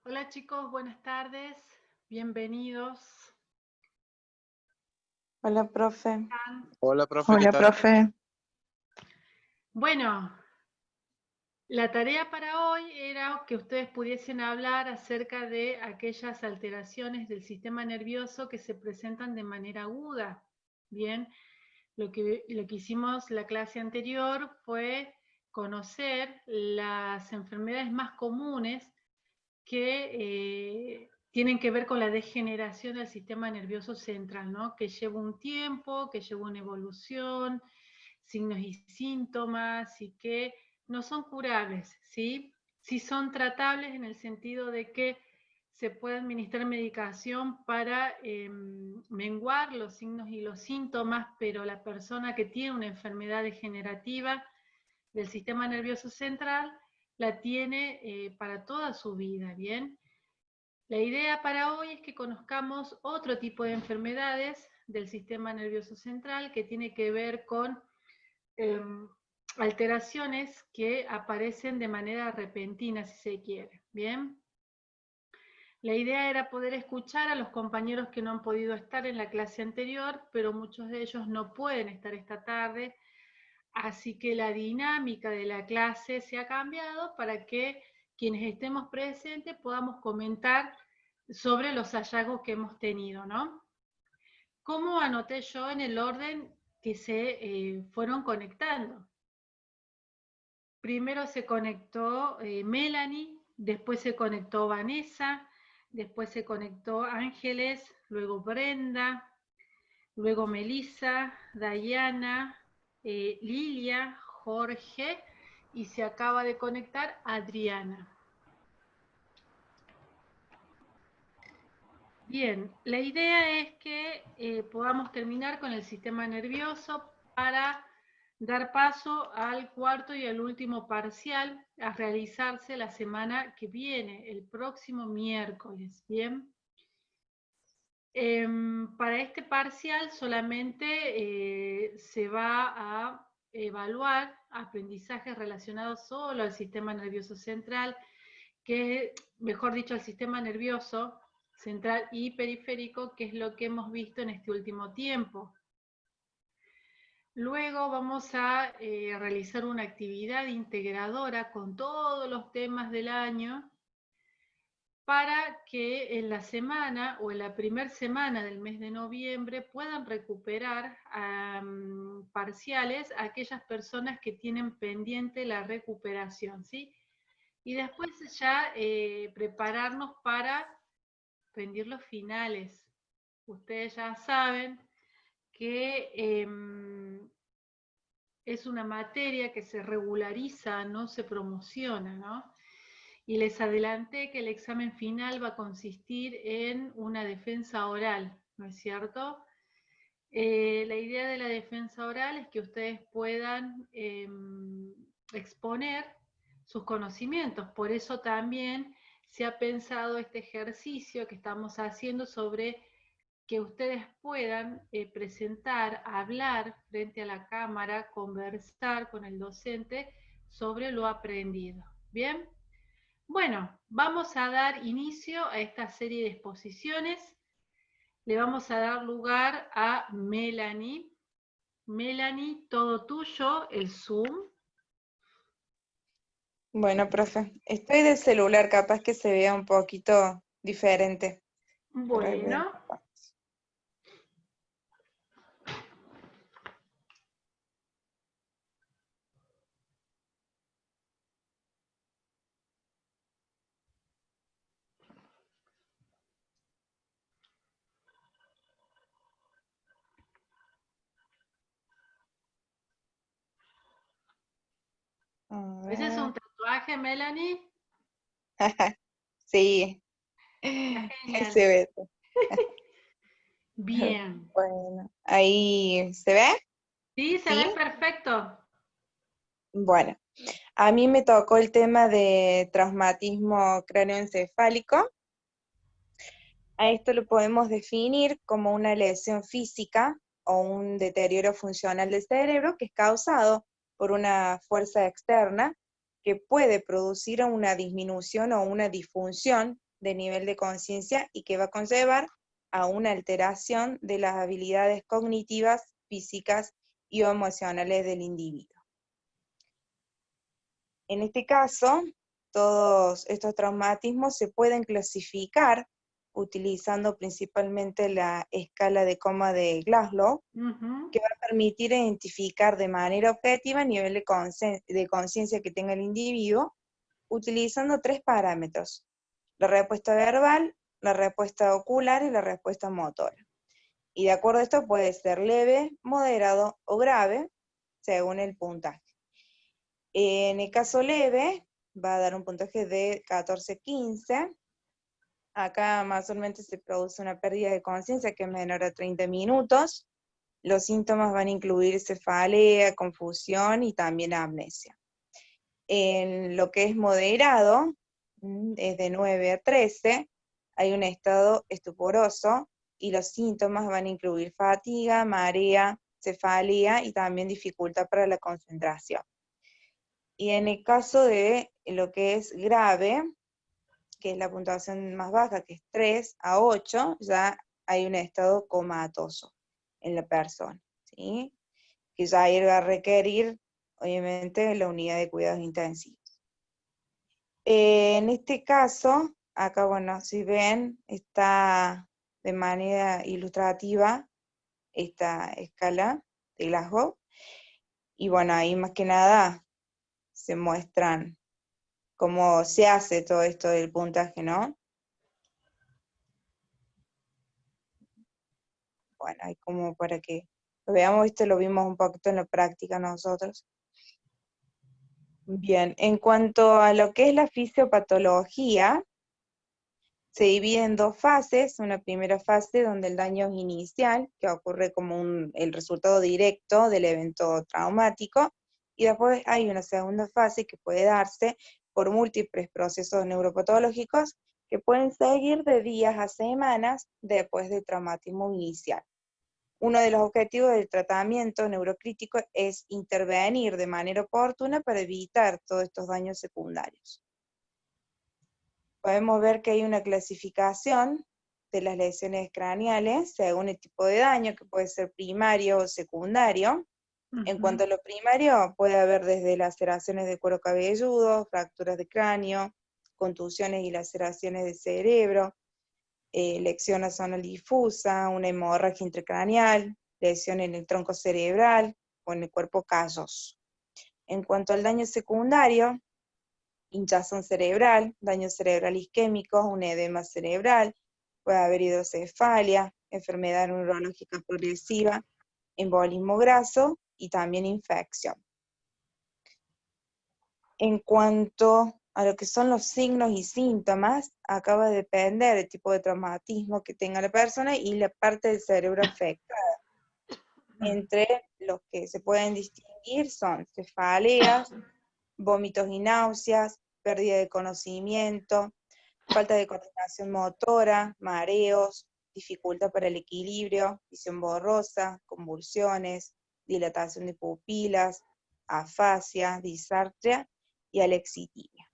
Hola chicos, buenas tardes, bienvenidos. Hola, profe. Hola, profe, ¿qué Hola, tal? profe. Bueno, la tarea para hoy era que ustedes pudiesen hablar acerca de aquellas alteraciones del sistema nervioso que se presentan de manera aguda. Bien, lo que hicimos la clase anterior fue conocer las enfermedades más comunes que tienen que ver con la degeneración del sistema nervioso central, ¿no? Que lleva un tiempo, que lleva una evolución, signos y síntomas, y que no son curables, ¿sí? Sí son tratables en el sentido de que se puede administrar medicación para menguar los signos y los síntomas, pero la persona que tiene una enfermedad degenerativa del sistema nervioso central la tiene para toda su vida, ¿bien? La idea para hoy es que conozcamos otro tipo de enfermedades del sistema nervioso central que tiene que ver con alteraciones que aparecen de manera repentina, si se quiere. Bien. La idea era poder escuchar a los compañeros que no han podido estar en la clase anterior, pero muchos de ellos no pueden estar esta tarde, así que la dinámica de la clase se ha cambiado para que quienes estemos presentes podamos comentar sobre los hallazgos que hemos tenido, ¿no? ¿Cómo anoté yo en el orden que se fueron conectando? Primero se conectó Melanie, después se conectó Vanessa, después se conectó Ángeles, luego Brenda, luego Melissa, Dayana, Lilia, Jorge, y se acaba de conectar Adriana. Bien, la idea es que podamos terminar con el sistema nervioso para dar paso al cuarto y al último parcial a realizarse la semana que viene, el próximo miércoles, ¿bien? Para este parcial solamente se va a evaluar aprendizajes relacionados solo al sistema nervioso central, que mejor dicho, al sistema nervioso central y periférico, que es lo que hemos visto en este último tiempo. Luego vamos a realizar una actividad integradora con todos los temas del año para que en la semana o en la primera semana del mes de noviembre puedan recuperar parciales a aquellas personas que tienen pendiente la recuperación, ¿sí? Y después ya prepararnos para rendir los finales. Ustedes ya saben que es una materia que se regulariza, no se promociona, ¿no? Y les adelanté que el examen final va a consistir en una defensa oral, ¿no es cierto? La idea de la defensa oral es que ustedes puedan exponer sus conocimientos, por eso también se ha pensado este ejercicio que estamos haciendo sobre que ustedes puedan presentar, hablar frente a la cámara, conversar con el docente sobre lo aprendido. ¿Bien? Bueno, vamos a dar inicio a esta serie de exposiciones. Le vamos a dar lugar a Melanie. Melanie, todo tuyo, el Zoom. Bueno, profe, estoy de celular, capaz que se vea un poquito diferente. Bueno. ¿Ese es Ah, un tatuaje, Melanie? sí, Está genial. ese Beto. Bien. Bueno, ahí se ve, Sí, se ve ¿sí? perfecto. Bueno, a mí me tocó el tema de traumatismo cráneoencefálico. A esto lo podemos definir como una lesión física o un deterioro funcional del cerebro que es causado por una fuerza externa que puede producir una disminución o una disfunción de nivel de conciencia y que va a conllevar a una alteración de las habilidades cognitivas, físicas y o emocionales del individuo. En este caso, todos estos traumatismos se pueden clasificar utilizando principalmente la escala de coma de Glasgow, Ujú. que va a permitir identificar de manera objetiva el nivel de conciencia que tenga el individuo, utilizando tres parámetros: la respuesta verbal, la respuesta ocular y la respuesta motora. Y de acuerdo a esto puede ser leve, moderado o grave, según el puntaje. En el caso leve, va a dar un puntaje de 14-15. Acá más o menos se produce una pérdida de conciencia que es menor a 30 minutos. Los síntomas van a incluir cefalea, confusión y también amnesia. En lo que es moderado, es de 9 a 13, hay un estado estuporoso y los síntomas van a incluir fatiga, marea, cefalea y también dificultad para la concentración. Y en el caso de lo que es grave, que es la puntuación más baja, que es 3 a 8, ya hay un estado comatoso en la persona, ¿sí? Que ya ahí va a requerir, obviamente, la unidad de cuidados intensivos. En este caso, acá, bueno, si ven, está de manera ilustrativa esta escala de Glasgow, y bueno, ahí más que nada se muestran cómo se hace todo esto del puntaje, ¿no? Bueno, ahí como para que lo veamos, esto lo vimos un poquito en la práctica nosotros. Bien, en cuanto a lo que es la fisiopatología, se divide en dos fases. Una primera fase donde el daño es inicial, que ocurre como el resultado directo del evento traumático, y después hay una segunda fase que puede darse por múltiples procesos neuropatológicos que pueden seguir de días a semanas después del traumatismo inicial. Uno de los objetivos del tratamiento neurocrítico es intervenir de manera oportuna para evitar todos estos daños secundarios. Podemos ver que hay una clasificación de las lesiones craneales según el tipo de daño, que puede ser primario o secundario. En Ujú. cuanto a lo primario, puede haber desde laceraciones de cuero cabelludo, fracturas de cráneo, contusiones y laceraciones de cerebro, lesión zonal difusa, una hemorragia intracraneal, lesión en el tronco cerebral o en el cuerpo callos. En cuanto al daño secundario, hinchazón cerebral, daño cerebral isquémico, un edema cerebral, puede haber hidrocefalia, enfermedad neurológica progresiva, embolismo graso y también infección. En cuanto a lo que son los signos y síntomas, acá va a depender del tipo de traumatismo que tenga la persona y la parte del cerebro afectada. Entre los que se pueden distinguir son cefaleas, vómitos y náuseas, pérdida de conocimiento, falta de coordinación motora, mareos, dificultad para el equilibrio, visión borrosa, convulsiones, dilatación de pupilas, afasia, disartria y alexitimia.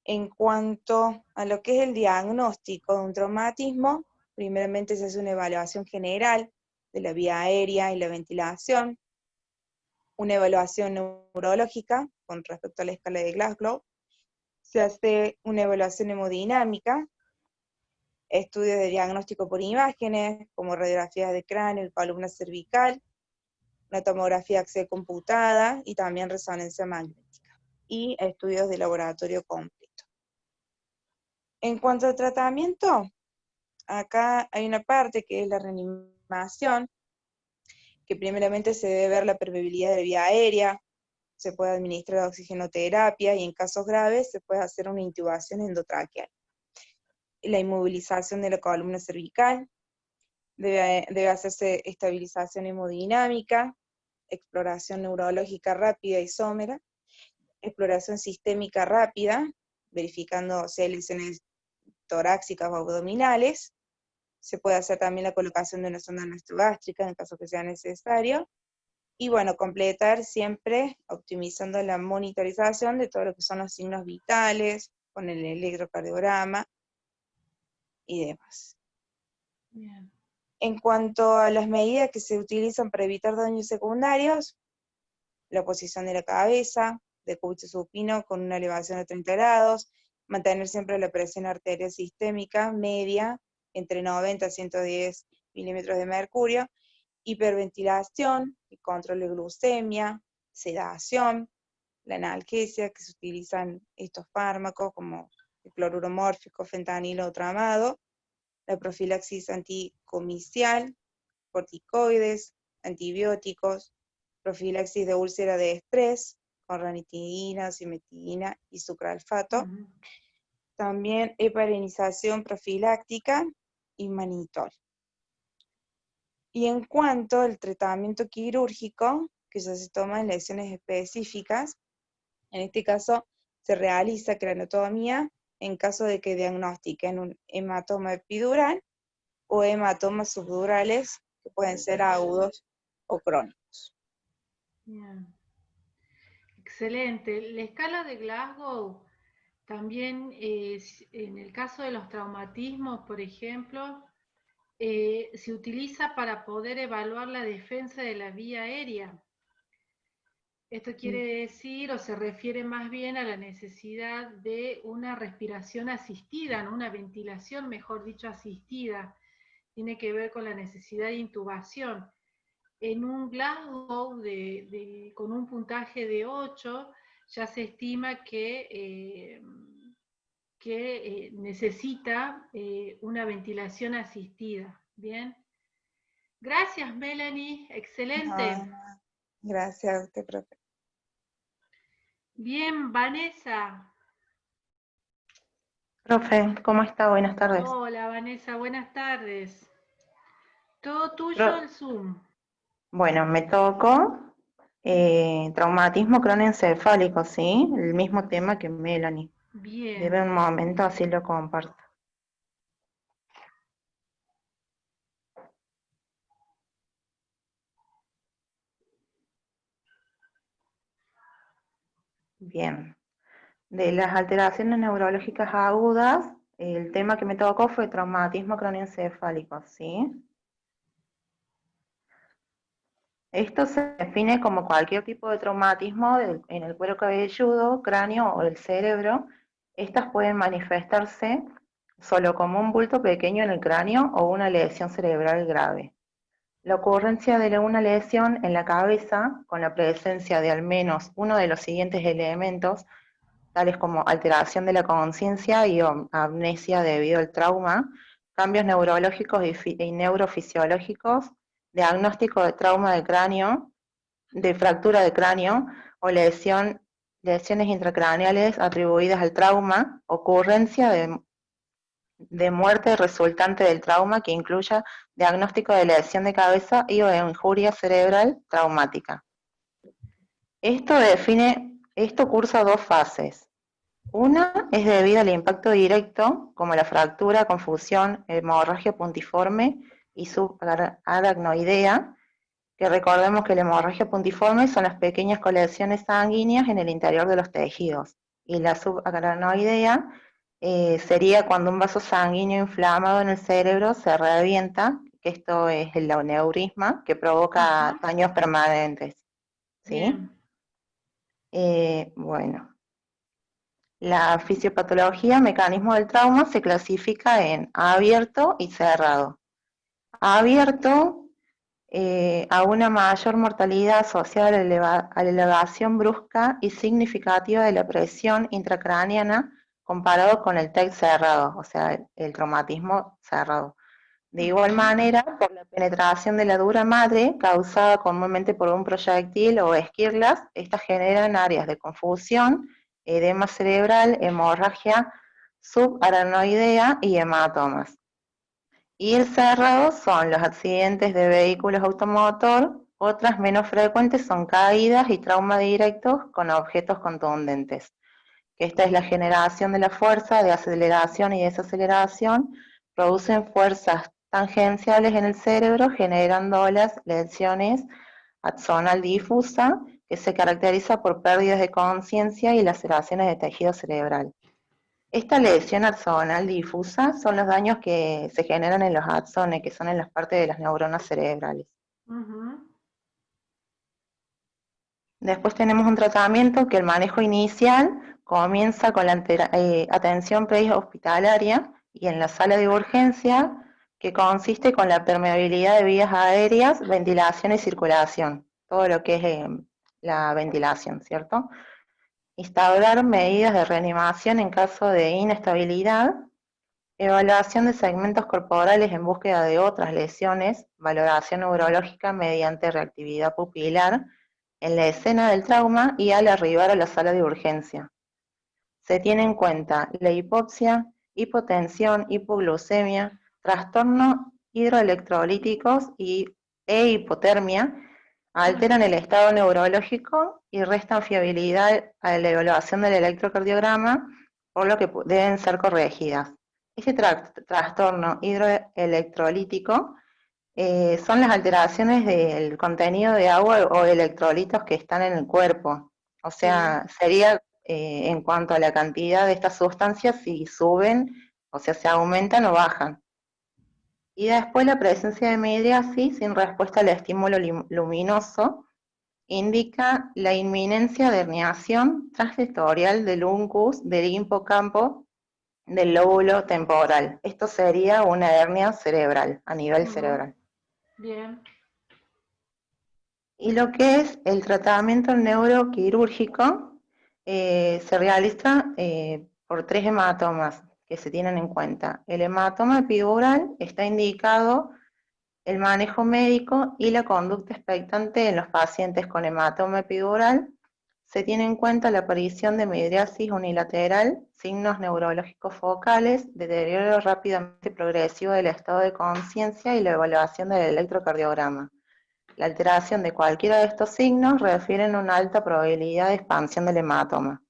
En cuanto a lo que es el diagnóstico de un traumatismo, primeramente se hace una evaluación general de la vía aérea y la ventilación, una evaluación neurológica con respecto a la escala de Glasgow, se hace una evaluación hemodinámica, estudios de diagnóstico por imágenes, como radiografías de cráneo y columna cervical, una tomografía axial computada y también resonancia magnética, y estudios de laboratorio completo. En cuanto al tratamiento, acá hay una parte que es la reanimación, que primeramente se debe ver la permeabilidad de la vía aérea, se puede administrar oxigenoterapia y en casos graves se puede hacer una intubación endotraqueal. La inmovilización de la columna cervical, debe hacerse estabilización hemodinámica, exploración neurológica rápida y somera, exploración sistémica rápida, verificando si hay lesiones torácicas o abdominales. Se puede hacer también la colocación de una sonda nastrogástrica en caso que sea necesario. Y bueno, completar siempre optimizando la monitorización de todo lo que son los signos vitales, con el electrocardiograma y demás. Bien. En cuanto a las medidas que se utilizan para evitar daños secundarios, la posición de la cabeza, de cúbito supino con una elevación de 30 grados, mantener siempre la presión arterial sistémica media, entre 90 a 110 milímetros de mercurio, hiperventilación, el control de glucemia, sedación, la analgesia, que se utilizan estos fármacos como el cloruro mórfico, fentanilo o tramado, la profilaxis anticomicial, corticoides, antibióticos, profilaxis de úlcera de estrés, con ranitidina, cimetidina y sucralfato. También heparinización profiláctica y manitol. Y en cuanto al tratamiento quirúrgico, que ya se toma en lesiones específicas, en este caso se realiza craneotomía en caso de que diagnostiquen un hematoma epidural o hematomas subdurales que pueden ser agudos o crónicos. Bien. Excelente. La escala de Glasgow también, en el caso de los traumatismos, por ejemplo, se utiliza para poder evaluar la defensa de la vía aérea. Esto quiere decir, o se refiere más bien a la necesidad de una respiración asistida, ¿no? Una ventilación, mejor dicho, asistida. Tiene que ver con la necesidad de intubación. En un Glasgow con un puntaje de 8, ya se estima que necesita una ventilación asistida. Bien. Gracias, Melanie. Excelente. Gracias a usted, profe. Bien, Vanessa. Profe, ¿cómo está? Buenas tardes. Hola, Vanessa. Buenas tardes. Todo tuyo el Zoom. Bueno, me tocó traumatismo cróneoencefálico, ¿sí? El mismo tema que Melanie. Bien. Debe un momento, así lo comparto. Bien. De las alteraciones neurológicas agudas, el tema que me tocó fue traumatismo cróneoencefálico, ¿sí? Esto se define como cualquier tipo de traumatismo en el cuero cabelludo, cráneo o el cerebro. Estas pueden manifestarse solo como un bulto pequeño en el cráneo o una lesión cerebral grave. La ocurrencia de una lesión en la cabeza, con la presencia de al menos uno de los siguientes elementos, tales como alteración de la conciencia y amnesia debido al trauma, cambios neurológicos y neurofisiológicos, diagnóstico de trauma del cráneo, de fractura de cráneo o lesiones intracraneales atribuidas al trauma, ocurrencia de muerte resultante del trauma que incluya diagnóstico de lesión de cabeza y o injuria cerebral traumática. Esto cursa dos fases. Una es debida al impacto directo, como la fractura, confusión, hemorragia puntiforme y subaracnoidea, que recordemos que la hemorragia puntiforme son las pequeñas colecciones sanguíneas en el interior de los tejidos, y la subaracnoidea sería cuando un vaso sanguíneo inflamado en el cerebro se revienta, que esto es el aneurisma, que provoca daños permanentes. ¿Sí? Bueno. La fisiopatología, mecanismo del trauma, se clasifica en abierto y cerrado. Abierto, a una mayor mortalidad asociada a la elevación brusca y significativa de la presión intracraneana comparado con el TEC cerrado, o sea, el traumatismo cerrado. De igual manera, por la penetración de la dura madre, causada comúnmente por un proyectil o esquirlas, estas generan áreas de confusión, edema cerebral, hemorragia subaracnoidea y hematomas. Y el cerrado son los accidentes de vehículos automotor, otras menos frecuentes son caídas y traumas directos con objetos contundentes. Esta es la generación de la fuerza de aceleración y desaceleración, producen fuerzas tangenciales en el cerebro, generando las lesiones axonal difusa, que se caracteriza por pérdidas de conciencia y laceraciones de tejido cerebral. Esta lesión axonal difusa son los daños que se generan en los axones, que son en las partes de las neuronas cerebrales. Después tenemos un tratamiento que el manejo inicial comienza con la atención prehospitalaria y en la sala de urgencia, que consiste con la permeabilidad de vías aéreas, ventilación y circulación, todo lo que es la ventilación, ¿cierto? Instaurar medidas de reanimación en caso de inestabilidad, evaluación de segmentos corporales en búsqueda de otras lesiones, valoración neurológica mediante reactividad pupilar en la escena del trauma y al arribar a la sala de urgencia. Se tiene en cuenta la hipoxia, hipotensión, hipoglucemia, trastornos hidroelectrolíticos e hipotermia, alteran el estado neurológico y restan fiabilidad a la evaluación del electrocardiograma, por lo que deben ser corregidas. Este trastorno hidroelectrolítico son las alteraciones del contenido de agua o electrolitos que están en el cuerpo. O sea, sería en cuanto a la cantidad de estas sustancias, si suben, o sea, se aumentan o bajan. Y después la presencia de midriasis sin respuesta al estímulo luminoso indica la inminencia de herniación transsectorial del uncus del hipocampo del lóbulo temporal. Esto sería una hernia cerebral, a nivel cerebral. Bien. Y lo que es el tratamiento neuroquirúrgico se realiza por 3 hematomas que se tienen en cuenta. El hematoma epidural está indicado el manejo médico y la conducta expectante en los pacientes con hematoma epidural. Se tiene en cuenta la aparición de midriasis unilateral, signos neurológicos focales, deterioro rápidamente progresivo del estado de conciencia y la evaluación del electrocardiograma. La alteración de cualquiera de estos signos refieren a una alta probabilidad de expansión del hematoma.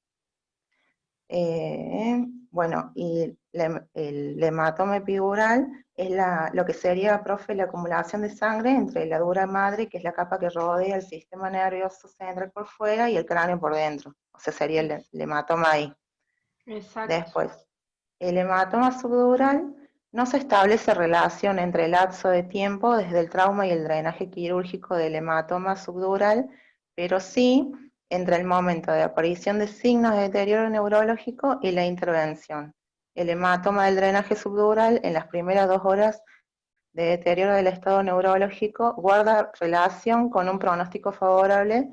Bueno, y el hematoma epidural es lo que sería, profe, la acumulación de sangre entre la dura madre, que es la capa que rodea el sistema nervioso central por fuera, y el cráneo por dentro. O sea, sería el hematoma ahí. Exacto. Después, el hematoma subdural, no se establece relación entre el lapso de tiempo desde el trauma y el drenaje quirúrgico del hematoma subdural, pero sí entre el momento de aparición de signos de deterioro neurológico y la intervención. El hematoma del drenaje subdural en las primeras 2 horas de deterioro del estado neurológico guarda relación con un pronóstico favorable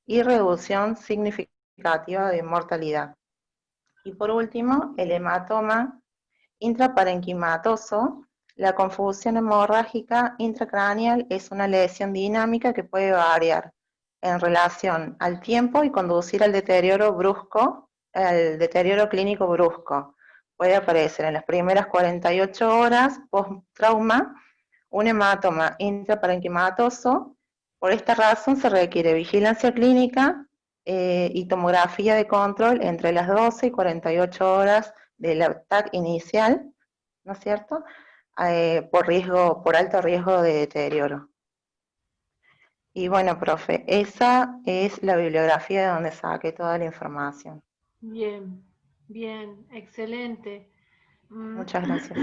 y reducción significativa de mortalidad. Y por último, el hematoma intraparenquimatoso. La confusión hemorrágica intracraneal es una lesión dinámica que puede variar en relación al tiempo y conducir al deterioro brusco, al deterioro clínico brusco. Puede aparecer en las primeras 48 horas post-trauma un hematoma intraparenquimatoso. Por esta razón se requiere vigilancia clínica y tomografía de control entre las 12 y 48 horas del ataque inicial, ¿no es cierto? Por alto riesgo de deterioro. Y bueno, profe, esa es la bibliografía de donde saqué toda la información. Bien, bien, excelente. Muchas gracias.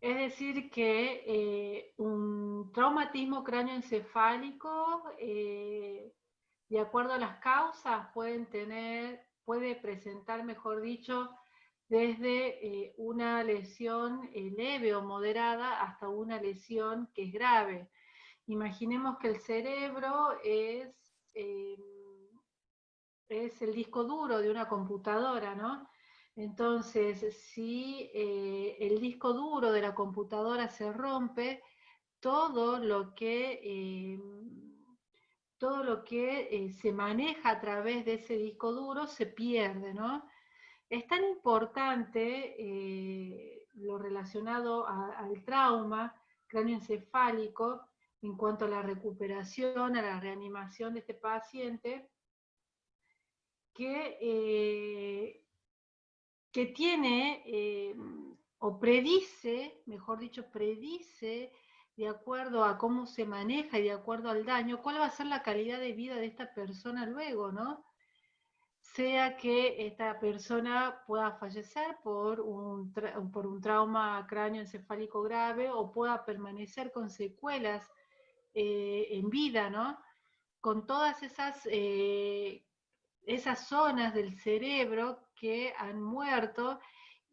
Es decir que un traumatismo cráneoencefálico, de acuerdo a las causas, puede presentar, mejor dicho, desde una lesión leve o moderada hasta una lesión que es grave. Imaginemos que el cerebro es el disco duro de una computadora, ¿no? Entonces, si el disco duro de la computadora se rompe, todo lo que se maneja a través de ese disco duro se pierde, ¿no? Es tan importante lo relacionado al trauma cráneoencefálico en cuanto a la recuperación, a la reanimación de este paciente, que tiene o predice, mejor dicho, predice de acuerdo a cómo se maneja y de acuerdo al daño, cuál va a ser la calidad de vida de esta persona luego, ¿no? Sea que esta persona pueda fallecer por un trauma cráneoencefálico grave o pueda permanecer con secuelas en vida, ¿no? Con todas esas zonas del cerebro que han muerto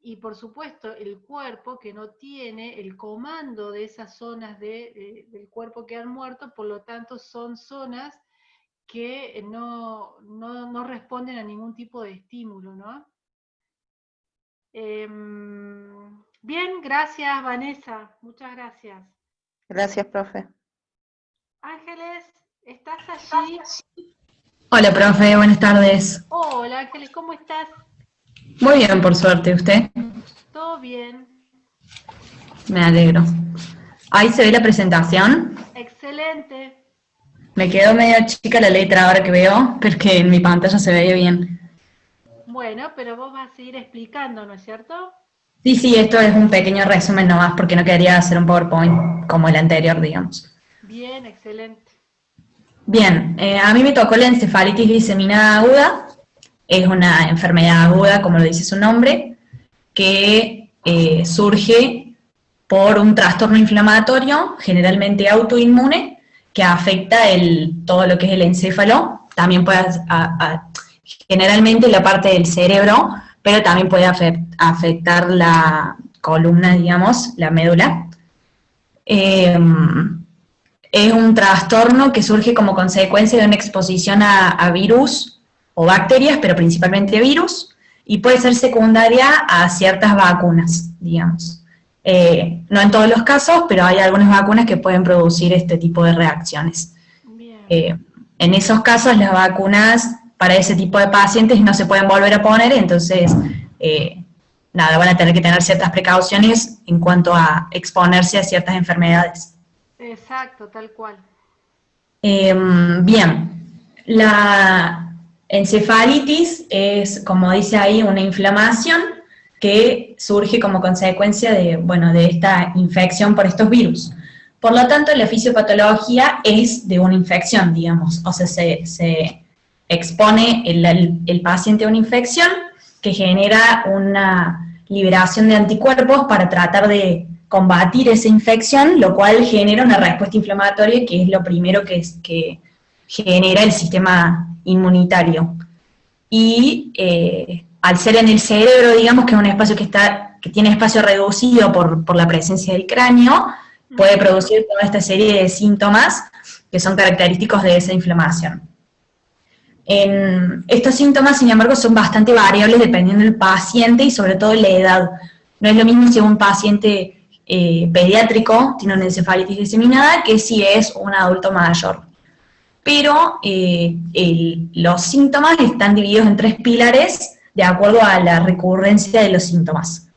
y por supuesto el cuerpo que no tiene el comando de esas zonas del cuerpo que han muerto, por lo tanto son zonas que no responden a ningún tipo de estímulo, ¿no? Bien, gracias Vanessa, muchas gracias. Gracias, profe. Ángeles, ¿estás allí? Hola, profe, buenas tardes. Hola Ángeles, ¿cómo estás? Muy bien, por suerte, ¿usted? Todo bien. Me alegro. Ahí se ve la presentación. Excelente. Me quedó medio chica la letra ahora que veo, pero que en mi pantalla se veía bien. Bueno, pero vos vas a seguir explicando, ¿no es cierto? Sí, esto es un pequeño resumen nomás, porque no quería hacer un PowerPoint como el anterior, digamos. Bien, excelente. Bien, a mí me tocó la encefalitis diseminada aguda. Es una enfermedad aguda, como lo dice su nombre, que surge por un trastorno inflamatorio, generalmente autoinmune, que afecta todo lo que es el encéfalo. También puede, generalmente la parte del cerebro, pero también puede afectar la columna, digamos, la médula. Es un trastorno que surge como consecuencia de una exposición a virus o bacterias, pero principalmente virus, y puede ser secundaria a ciertas vacunas, digamos. No en todos los casos, pero hay algunas vacunas que pueden producir este tipo de reacciones. En esos casos, las vacunas para ese tipo de pacientes no se pueden volver a poner, entonces, nada, van a tener que tener ciertas precauciones en cuanto a exponerse a ciertas enfermedades. Exacto, tal cual. Bien, la encefalitis es, como dice ahí, una inflamación que surge como consecuencia de esta infección por estos virus. Por lo tanto, la fisiopatología es de una infección, digamos, o sea, se expone el paciente a una infección que genera una liberación de anticuerpos para tratar de combatir esa infección, lo cual genera una respuesta inflamatoria, que es lo primero que genera el sistema inmunitario. Y al ser en el cerebro, digamos que es un espacio que tiene espacio reducido por la presencia del cráneo, puede producir toda esta serie de síntomas que son característicos de esa inflamación. Estos síntomas, sin embargo, son bastante variables dependiendo del paciente y sobre todo la edad. No es lo mismo si un paciente pediátrico tiene una encefalitis diseminada que si es un adulto mayor. Pero los síntomas están divididos en 3 pilares de acuerdo a la recurrencia de los síntomas.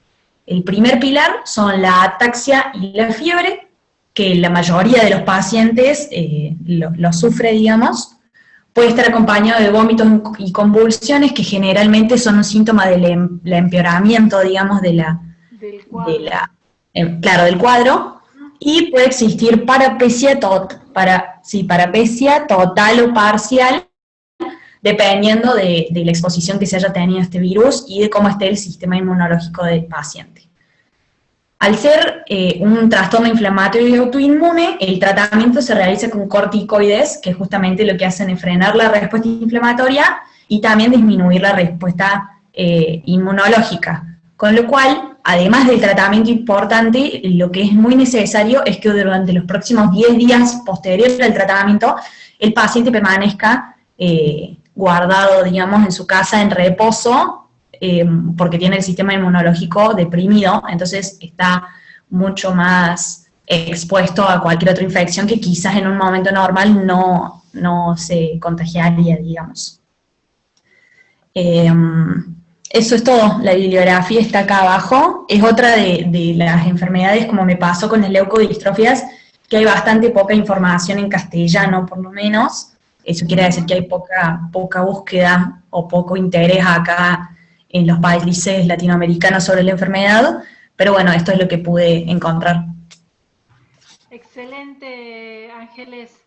El primer pilar son la ataxia y la fiebre, que la mayoría de los pacientes lo sufre, digamos. Puede estar acompañado de vómitos y convulsiones, que generalmente son un síntoma del empeoramiento, digamos, del cuadro, y puede existir parapesia total o parcial, dependiendo de la exposición que se haya tenido a este virus y de cómo esté el sistema inmunológico del paciente. Al ser un trastorno inflamatorio y autoinmune, el tratamiento se realiza con corticoides, que justamente lo que hacen es frenar la respuesta inflamatoria y también disminuir la respuesta inmunológica. Con lo cual, además del tratamiento importante, lo que es muy necesario es que durante los próximos 10 días posteriores al tratamiento, el paciente permanezca guardado, digamos, en su casa en reposo, porque tiene el sistema inmunológico deprimido, entonces está mucho más expuesto a cualquier otra infección que quizás en un momento normal no se contagiaría, digamos. Eso es todo, la bibliografía está acá abajo, es otra de las enfermedades, como me pasó con las leucodistrofias, que hay bastante poca información en castellano, por lo menos. Eso quiere decir que hay poca búsqueda o poco interés acá en los países latinoamericanos sobre la enfermedad, pero bueno, esto es lo que pude encontrar. Excelente, Ángeles.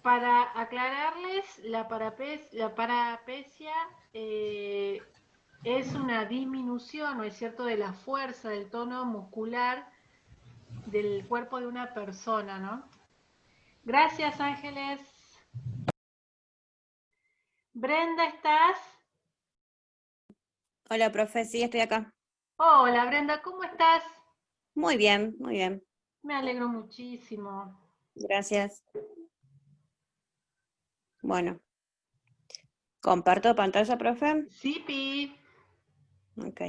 Para aclararles, la parapesia es una disminución, ¿no es cierto?, de la fuerza del tono muscular del cuerpo de una persona, ¿no? Gracias, Ángeles. Brenda, ¿estás? Hola, profe, sí, estoy acá. Hola, Brenda, ¿cómo estás? Muy bien, muy bien. Me alegro muchísimo. Gracias. Bueno. ¿Comparto pantalla, profe? Sí, Pi. Ok.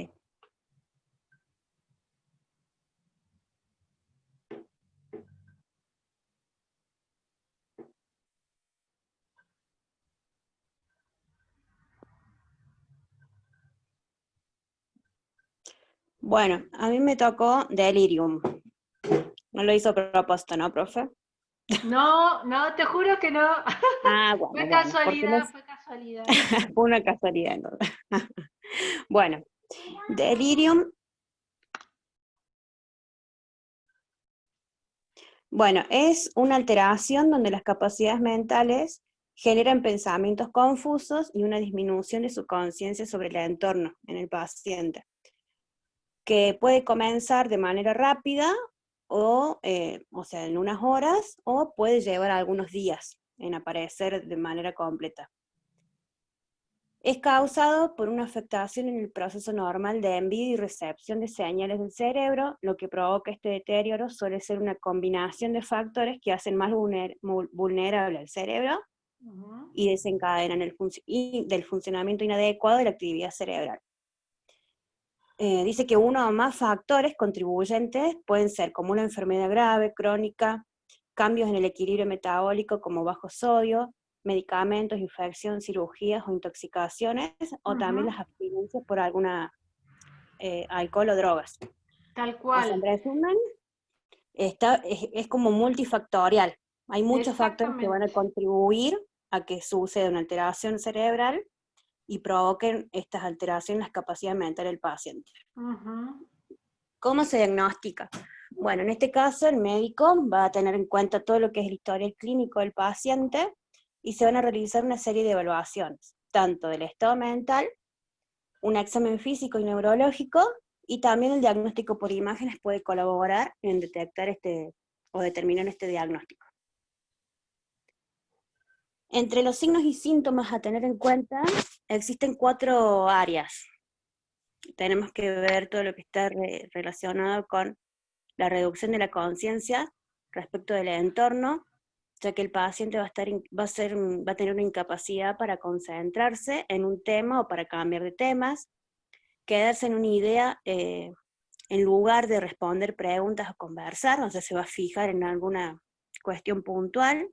Bueno, a mí me tocó delirium. No lo hizo a propósito, ¿no, profe? No, te juro que no. Ah, bueno, Fue bueno, casualidad, fue casualidad. fue una casualidad, entonces. Bueno, delirium. Bueno, es una alteración donde las capacidades mentales generan pensamientos confusos y una disminución de su conciencia sobre el entorno en el paciente, que puede comenzar de manera rápida o sea, en unas horas, o puede llevar algunos días en aparecer de manera completa. Es causado por una afectación en el proceso normal de envío y recepción de señales del cerebro. Lo que provoca este deterioro suele ser una combinación de factores que hacen más vulnerable al cerebro y desencadenan del funcionamiento inadecuado de la actividad cerebral. Dice que uno o más factores contribuyentes pueden ser como una enfermedad grave, crónica, cambios en el equilibrio metabólico como bajo sodio, medicamentos, infección, cirugías o intoxicaciones, o también las abstinencias por alguna alcohol o drogas. Tal O cual. sea, en resumen, es como multifactorial. Hay muchos factores que van a contribuir a que suceda una alteración cerebral y provoquen estas alteraciones en las capacidades mentales del paciente. ¿Cómo se diagnostica? Bueno, en este caso el médico va a tener en cuenta todo lo que es el historial clínico del paciente y se van a realizar una serie de evaluaciones, tanto del estado mental, un examen físico y neurológico, y también el diagnóstico por imágenes puede colaborar en detectar o determinar este diagnóstico. Entre los signos y síntomas a tener en cuenta, existen 4 áreas. Tenemos que ver todo lo que está relacionado con la reducción de la conciencia respecto del entorno, ya que el paciente va a tener una incapacidad para concentrarse en un tema o para cambiar de temas, quedarse en una idea en lugar de responder preguntas o conversar, o sea, se va a fijar en alguna cuestión puntual.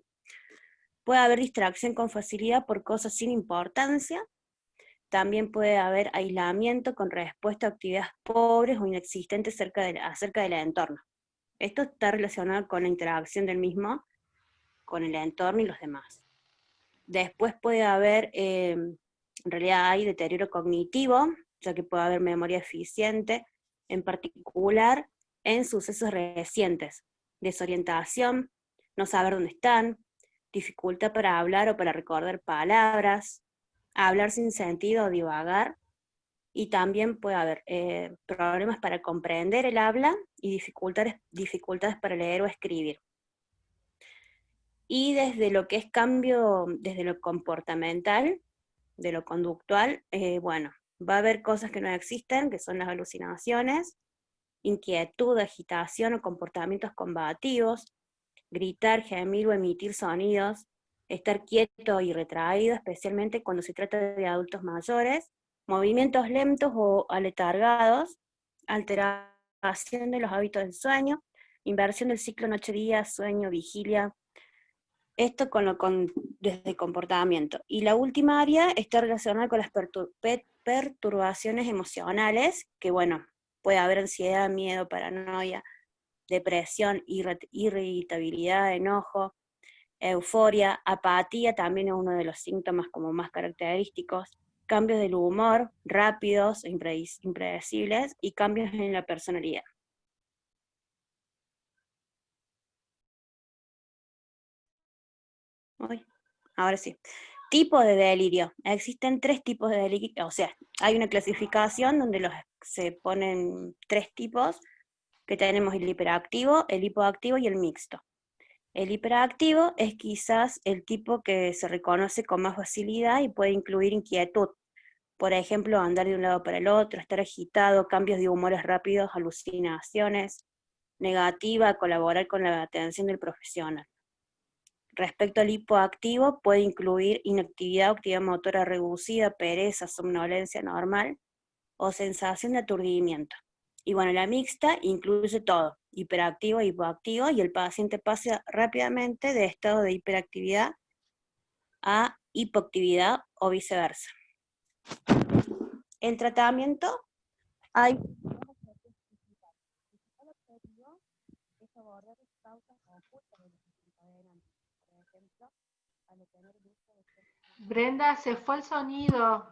Puede haber distracción con facilidad por cosas sin importancia. También puede haber aislamiento con respuesta a actividades pobres o inexistentes acerca del entorno. Esto está relacionado con la interacción del mismo con el entorno y los demás. Después puede haber, en realidad hay deterioro cognitivo, ya que puede haber memoria eficiente, en particular en sucesos recientes, desorientación, no saber dónde están, dificultad para hablar o para recordar palabras, hablar sin sentido o divagar, y también puede haber problemas para comprender el habla y dificultades para leer o escribir. Y desde lo que es cambio, desde lo comportamental, de lo conductual, bueno, va a haber cosas que no existen, que son las alucinaciones, inquietud, agitación o comportamientos combativos, gritar, gemir o emitir sonidos, estar quieto y retraído, especialmente cuando se trata de adultos mayores, movimientos lentos o aletargados, alteración de los hábitos del sueño, inversión del ciclo noche-día, sueño, vigilia, esto desde comportamiento. Y la última área está relacionada con las perturbaciones emocionales, que bueno, puede haber ansiedad, miedo, paranoia, depresión, irritabilidad, enojo, euforia, apatía también es uno de los síntomas como más característicos, cambios del humor rápidos e impredecibles y cambios en la personalidad. Ahora sí. Tipo de delirio. Existen 3 tipos de delirio, o sea, hay una clasificación donde se ponen 3 tipos, que tenemos el hiperactivo, el hipoactivo y el mixto. El hiperactivo es quizás el tipo que se reconoce con más facilidad y puede incluir inquietud. Por ejemplo, andar de un lado para el otro, estar agitado, cambios de humores rápidos, alucinaciones, negativa, colaborar con la atención del profesional. Respecto al hipoactivo, puede incluir inactividad o actividad motora reducida, pereza, somnolencia normal o sensación de aturdimiento. Y bueno, la mixta incluye todo, hiperactivo e hipoactivo, y el paciente pasa rápidamente de estado de hiperactividad a hipoactividad o viceversa. El tratamiento, hay Brenda, se fue el sonido.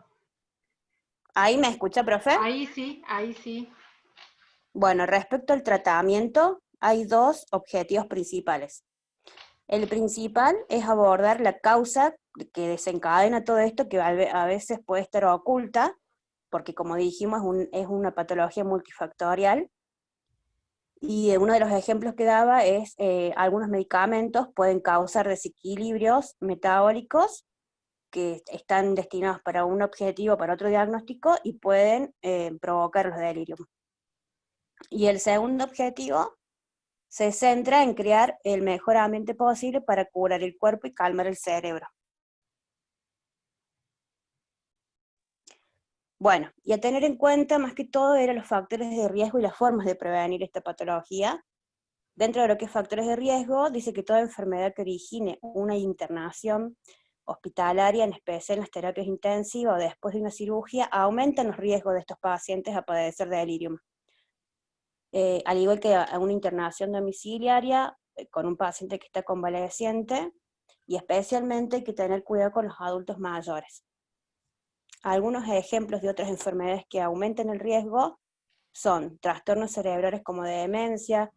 ¿Ahí me escucha, profe? Ahí sí, ahí sí. Bueno, respecto al tratamiento, hay 2 objetivos principales. El principal es abordar la causa que desencadena todo esto, que a veces puede estar oculta, porque como dijimos es una patología multifactorial, y uno de los ejemplos que daba es algunos medicamentos pueden causar desequilibrios metabólicos que están destinados para un objetivo, para otro diagnóstico, y pueden provocar los delirios. Y el segundo objetivo se centra en crear el mejor ambiente posible para curar el cuerpo y calmar el cerebro. Bueno, y a tener en cuenta más que todo eran los factores de riesgo y las formas de prevenir esta patología. Dentro de lo que es factores de riesgo, dice que toda enfermedad que origine una internación hospitalaria, en especial en las terapias intensivas o después de una cirugía, aumentan los riesgos de estos pacientes a padecer delirium. Al igual que a una internación domiciliaria con un paciente que está convaleciente, y especialmente hay que tener cuidado con los adultos mayores. Algunos ejemplos de otras enfermedades que aumentan el riesgo son trastornos cerebrales como de demencia,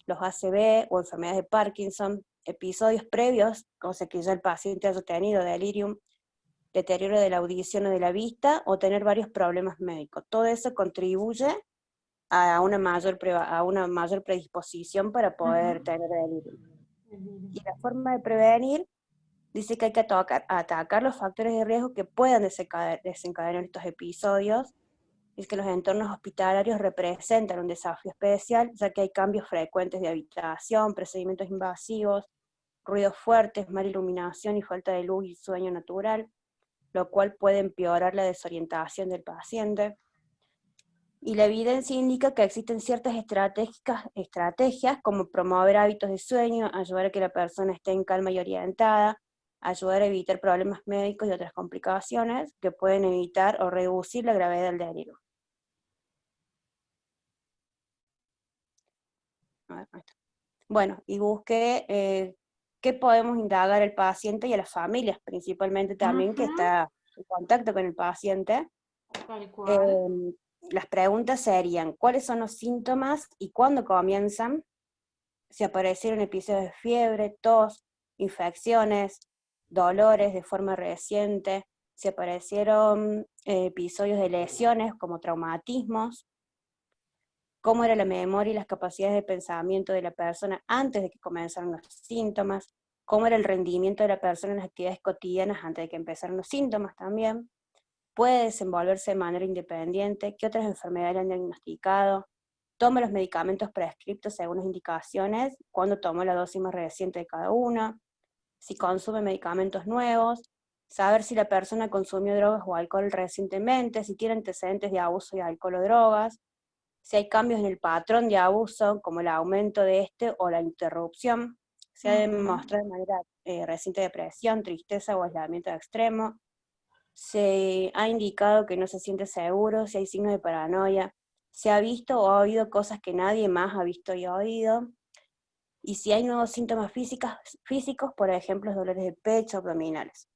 los ACV o enfermedades de Parkinson, episodios previos, o sea que ya el paciente haya tenido delirium, deterioro de la audición o de la vista, o tener varios problemas médicos. Todo eso contribuye a una mayor predisposición para poder tener delirium. Y la forma de prevenir, dice que hay que atacar los factores de riesgo que puedan desencadenar estos episodios. Es que los entornos hospitalarios representan un desafío especial, ya que hay cambios frecuentes de habitación, procedimientos invasivos, ruidos fuertes, mala iluminación y falta de luz y sueño natural, lo cual puede empeorar la desorientación del paciente. Y la evidencia indica que existen ciertas estrategias como promover hábitos de sueño, ayudar a que la persona esté en calma y orientada, ayudar a evitar problemas médicos y otras complicaciones que pueden evitar o reducir la gravedad del delirio. Bueno, y busqué qué podemos indagar al paciente y a las familias, principalmente también, que está en contacto con el paciente. Tal cual. Las preguntas serían: ¿cuáles son los síntomas y cuándo comienzan? Si aparecieron episodios de fiebre, tos, infecciones, dolores de forma reciente, si aparecieron episodios de lesiones como traumatismos, cómo era la memoria y las capacidades de pensamiento de la persona antes de que comenzaran los síntomas, cómo era el rendimiento de la persona en las actividades cotidianas antes de que empezaran los síntomas también, puede desenvolverse de manera independiente, qué otras enfermedades le han diagnosticado, toma los medicamentos prescriptos según las indicaciones, cuándo tomó la dosis más reciente de cada una, si consume medicamentos nuevos, saber si la persona consumió drogas o alcohol recientemente, si tiene antecedentes de abuso de alcohol o drogas, si hay cambios en el patrón de abuso, como el aumento de este o la interrupción, si ha demostrado de manera reciente depresión, tristeza o aislamiento extremo, se ha indicado que no se siente seguro, si hay signos de paranoia, se ha visto o oído cosas que nadie más ha visto y oído, y si hay nuevos síntomas físicos, por ejemplo, dolores de pecho, abdominales.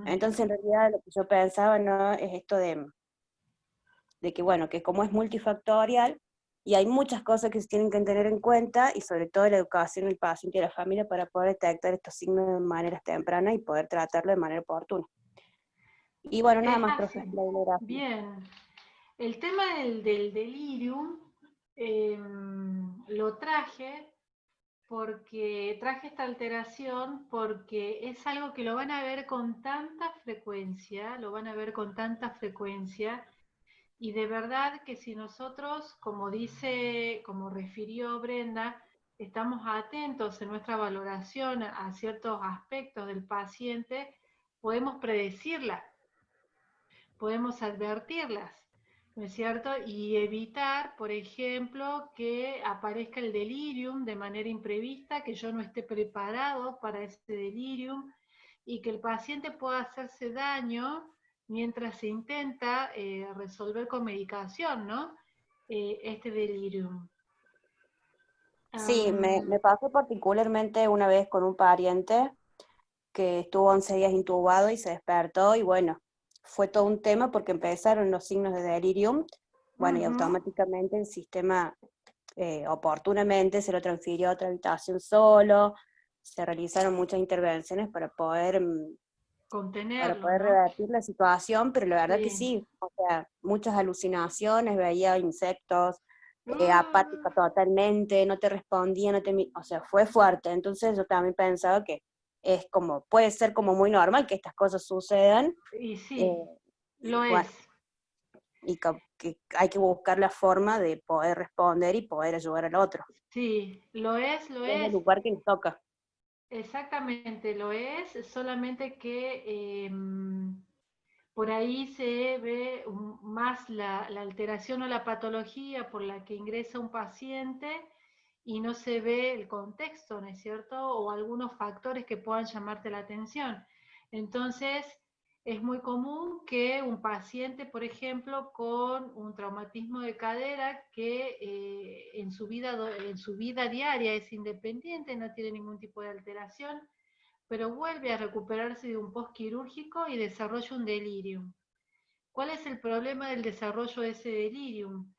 Entonces, en realidad, lo que yo pensaba, ¿no?, es esto de que, bueno, que como es multifactorial, y hay muchas cosas que se tienen que tener en cuenta, y sobre todo la educación del paciente y de la familia para poder detectar estos signos de manera temprana y poder tratarlo de manera oportuna. Y bueno, nada más, así. profe. Gracias. Bien. El tema del delirium lo traje porque traje esta alteración porque es algo que lo van a ver con tanta frecuencia, y de verdad que si nosotros, como refirió Brenda, estamos atentos en nuestra valoración a ciertos aspectos del paciente, podemos predecirlas, podemos advertirlas, ¿no es cierto? Y evitar, por ejemplo, que aparezca el delirium de manera imprevista, que yo no esté preparado para ese delirium y que el paciente pueda hacerse daño mientras se intenta resolver con medicación, ¿no? Este delirium. Sí, me pasó particularmente una vez con un pariente que estuvo 11 días intubado y se despertó, y bueno, fue todo un tema porque empezaron los signos de delirium, bueno, y automáticamente el sistema oportunamente se lo transfirió a otra habitación solo, se realizaron muchas intervenciones para poder contenerlo, ¿no? revertir la situación, pero la verdad que Sí. sí, o sea, muchas alucinaciones, veía insectos, apática totalmente, no te respondía, o sea, fue fuerte. Entonces yo también pensaba que es como, puede ser como muy normal que estas cosas sucedan. Y sí, lo bueno, es. y que hay que buscar la forma de poder responder y poder ayudar al otro. Sí, lo es. Es el lugar que nos toca. Exactamente, lo es, solamente que por ahí se ve más la alteración o la patología por la que ingresa un paciente y no se ve el contexto, ¿no es cierto? O algunos factores que puedan llamarte la atención. Entonces, es muy común que un paciente, por ejemplo, con un traumatismo de cadera que en su vida diaria es independiente, no tiene ningún tipo de alteración, pero vuelve a recuperarse de un postquirúrgico y desarrolla un delirium. ¿Cuál es el problema del desarrollo de ese delirium?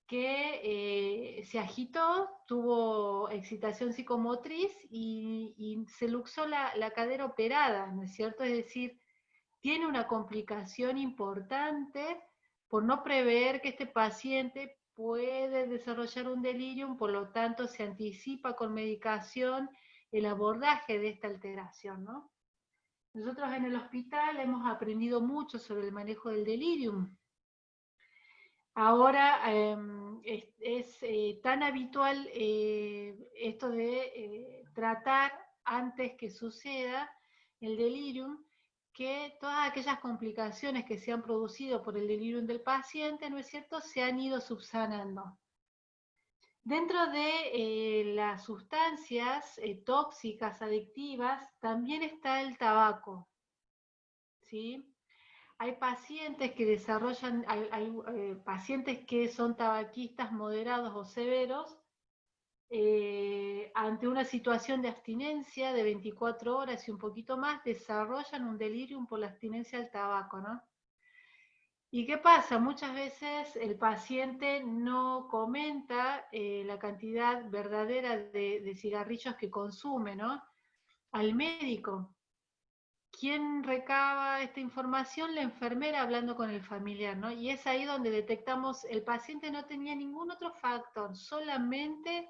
Que se agitó, tuvo excitación psicomotriz y se luxó la cadera operada, ¿no es cierto? Es decir, tiene una complicación importante por no prever que este paciente puede desarrollar un delirium, por lo tanto se anticipa con medicación el abordaje de esta alteración, ¿no? Nosotros en el hospital hemos aprendido mucho sobre el manejo del delirium. Ahora es tan habitual esto de tratar antes que suceda el delirium, que todas aquellas complicaciones que se han producido por el delirium del paciente, ¿no es cierto?, se han ido subsanando. Dentro de las sustancias tóxicas, adictivas, también está el tabaco, ¿sí? Hay pacientes que desarrollan, hay pacientes que son tabaquistas moderados o severos, ante una situación de abstinencia de 24 horas y un poquito más, desarrollan un delirium por la abstinencia al tabaco, ¿no? ¿Y qué pasa? Muchas veces el paciente no comenta la cantidad verdadera de cigarrillos que consume, ¿no?, al médico. ¿Quién recaba esta información? La enfermera hablando con el familiar, ¿no? Y es ahí donde detectamos, el paciente no tenía ningún otro factor, solamente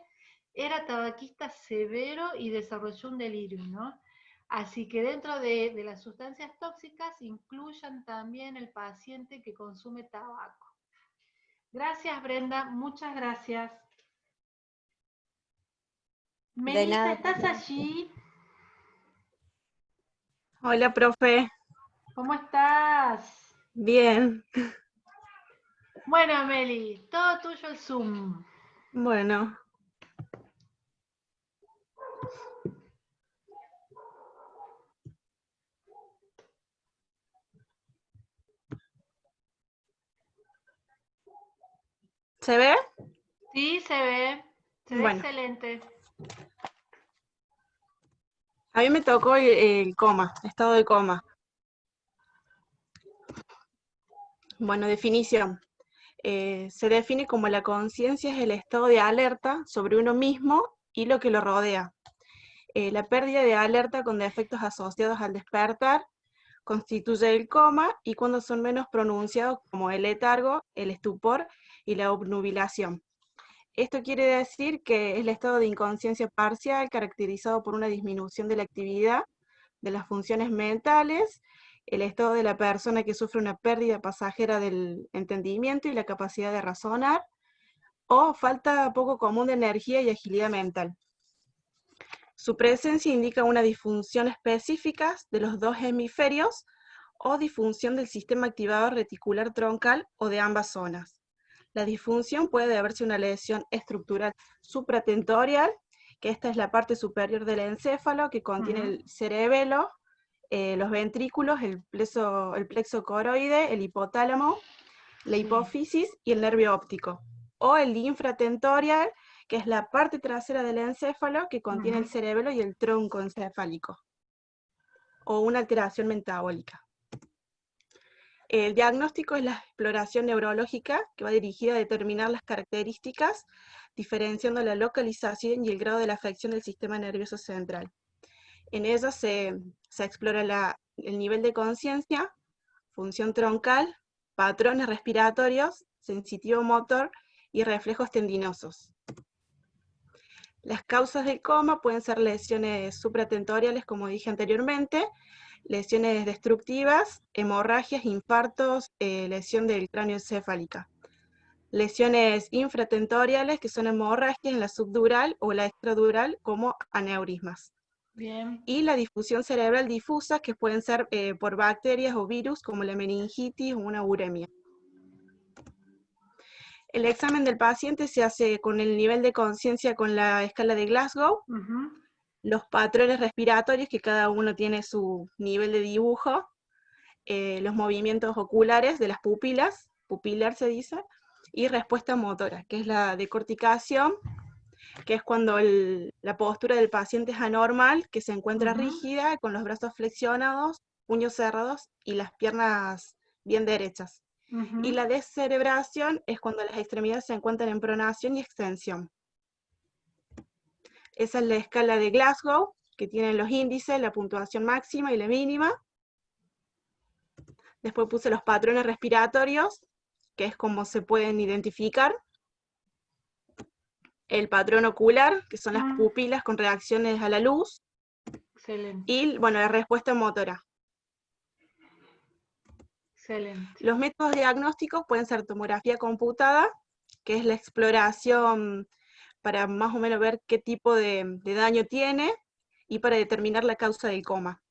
era tabaquista severo y desarrolló un delirium, ¿no? Así que dentro de las sustancias tóxicas incluyan también el paciente que consume tabaco. Gracias, Brenda, muchas gracias. De Melissa, nada. ¿estás allí? Hola, profe. ¿Cómo estás? Bien. Bueno, Meli, todo tuyo el Zoom. Bueno. ¿Se ve? Sí, se ve Bueno. excelente. A mí me tocó el coma, estado de coma. Bueno, definición. Se define como la conciencia es el estado de alerta sobre uno mismo y lo que lo rodea. La pérdida de alerta con defectos asociados al despertar constituye el coma, y cuando son menos pronunciados como el letargo, el estupor y la obnubilación. Esto quiere decir que es el estado de inconsciencia parcial caracterizado por una disminución de la actividad de las funciones mentales, el estado de la persona que sufre una pérdida pasajera del entendimiento y la capacidad de razonar, o falta poco común de energía y agilidad mental. Su presencia indica una disfunción específica de los dos hemisferios o disfunción del sistema activador reticular troncal o de ambas zonas. La disfunción puede deberse a una lesión estructural supratentorial, que esta es la parte superior del encéfalo que contiene el cerebelo, los ventrículos, el plexo coroide, el hipotálamo, la hipófisis y el nervio óptico. O el infratentorial, que es la parte trasera del encéfalo que contiene el cerebelo y el tronco encefálico. O una alteración metabólica. El diagnóstico es la exploración neurológica que va dirigida a determinar las características, diferenciando la localización y el grado de la afección del sistema nervioso central. En ella se explora el nivel de conciencia, función troncal, patrones respiratorios, sensitivo motor y reflejos tendinosos. Las causas del coma pueden ser lesiones supratentoriales, como dije anteriormente, lesiones destructivas, hemorragias, infartos, lesión del cráneo encefálica. Lesiones infratentoriales, que son hemorragias en la subdural o la extradural, como aneurismas. Bien. Y la difusión cerebral difusa, que pueden ser por bacterias o virus, como la meningitis o una uremia. El examen del paciente se hace con el nivel de conciencia con la escala de Glasgow, los patrones respiratorios, que cada uno tiene su nivel de dibujo, los movimientos oculares de las pupilas, pupilar se dice, y respuesta motora, que es la decorticación, que es cuando la postura del paciente es anormal, que se encuentra rígida, con los brazos flexionados, puños cerrados y las piernas bien derechas. Y la descerebración es cuando las extremidades se encuentran en pronación y extensión. Esa es la escala de Glasgow, que tiene los índices, la puntuación máxima y la mínima. Después puse los patrones respiratorios, que es como se pueden identificar. El patrón ocular, que son las pupilas con reacciones a la luz. Excelente. Y, bueno, la respuesta motora. Excelente. Los métodos diagnósticos pueden ser tomografía computada, que es la exploración para más o menos ver qué tipo de daño tiene y para determinar la causa del coma.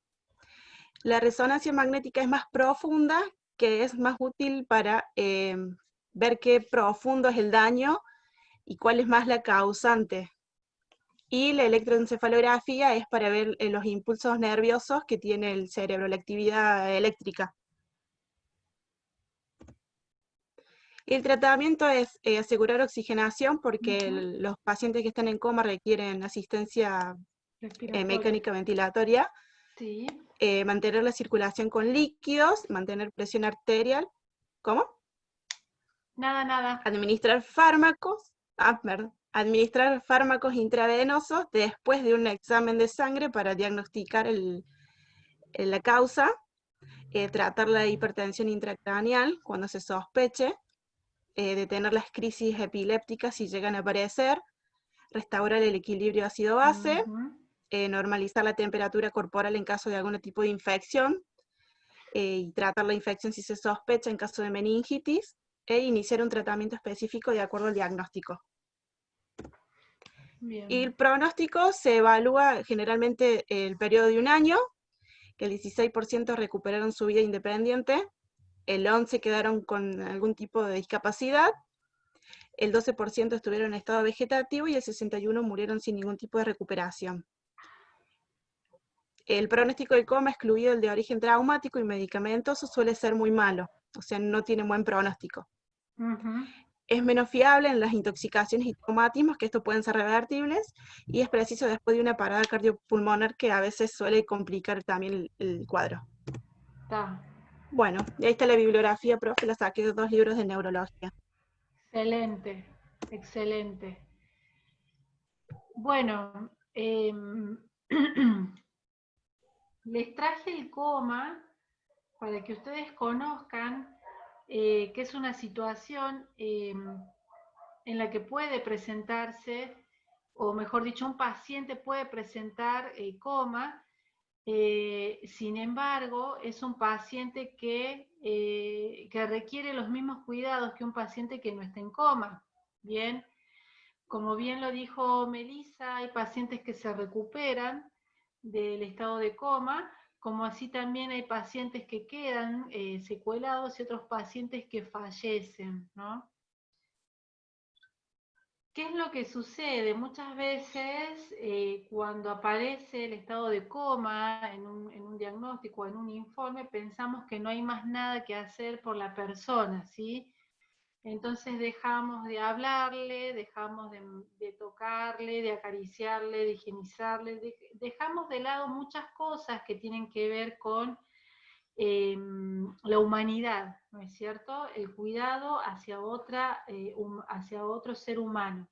La resonancia magnética es más profunda, que es más útil para ver qué profundo es el daño y cuál es más la causante. Y la electroencefalografía es para ver los impulsos nerviosos que tiene el cerebro, la actividad eléctrica. El tratamiento es asegurar oxigenación, porque los pacientes que están en coma requieren asistencia mecánica ventilatoria. Sí. Mantener la circulación con líquidos, mantener presión arterial. ¿Cómo? Nada. Administrar fármacos. Administrar fármacos intravenosos después de un examen de sangre para diagnosticar la causa. Tratar la hipertensión intracraneal cuando se sospeche. Detener las crisis epilépticas si llegan a aparecer, restaurar el equilibrio ácido-base, normalizar la temperatura corporal en caso de algún tipo de infección, y tratar la infección si se sospecha en caso de meningitis, e iniciar un tratamiento específico de acuerdo al diagnóstico. Bien. Y el pronóstico se evalúa generalmente el periodo de un año, que el 16% recuperaron su vida independiente, el 11% quedaron con algún tipo de discapacidad, el 12% estuvieron en estado vegetativo y el 61% murieron sin ningún tipo de recuperación. El pronóstico del coma, excluido el de origen traumático y medicamentoso, suele ser muy malo, o sea, no tiene buen pronóstico. Es menos fiable en las intoxicaciones y traumatismos, que estos pueden ser revertibles, y es preciso después de una parada cardiopulmonar, que a veces suele complicar también el cuadro. Está. Bueno, y ahí está la bibliografía, profe, la saqué de 2 libros de neurología. Excelente, excelente. Bueno, les traje el coma para que ustedes conozcan que es una situación en la que puede presentarse, o mejor dicho, un paciente puede presentar coma. Sin embargo, es un paciente que requiere los mismos cuidados que un paciente que no está en coma. Bien, como bien lo dijo Melissa, hay pacientes que se recuperan del estado de coma, como así también hay pacientes que quedan secuelados y otros pacientes que fallecen, ¿no? ¿Qué es lo que sucede? Muchas veces cuando aparece el estado de coma en un diagnóstico, en un informe, pensamos que no hay más nada que hacer por la persona, ¿sí? Entonces dejamos de hablarle, dejamos de tocarle, de acariciarle, de higienizarle, dejamos de lado muchas cosas que tienen que ver con la humanidad, ¿no es cierto? El cuidado hacia otro ser humano.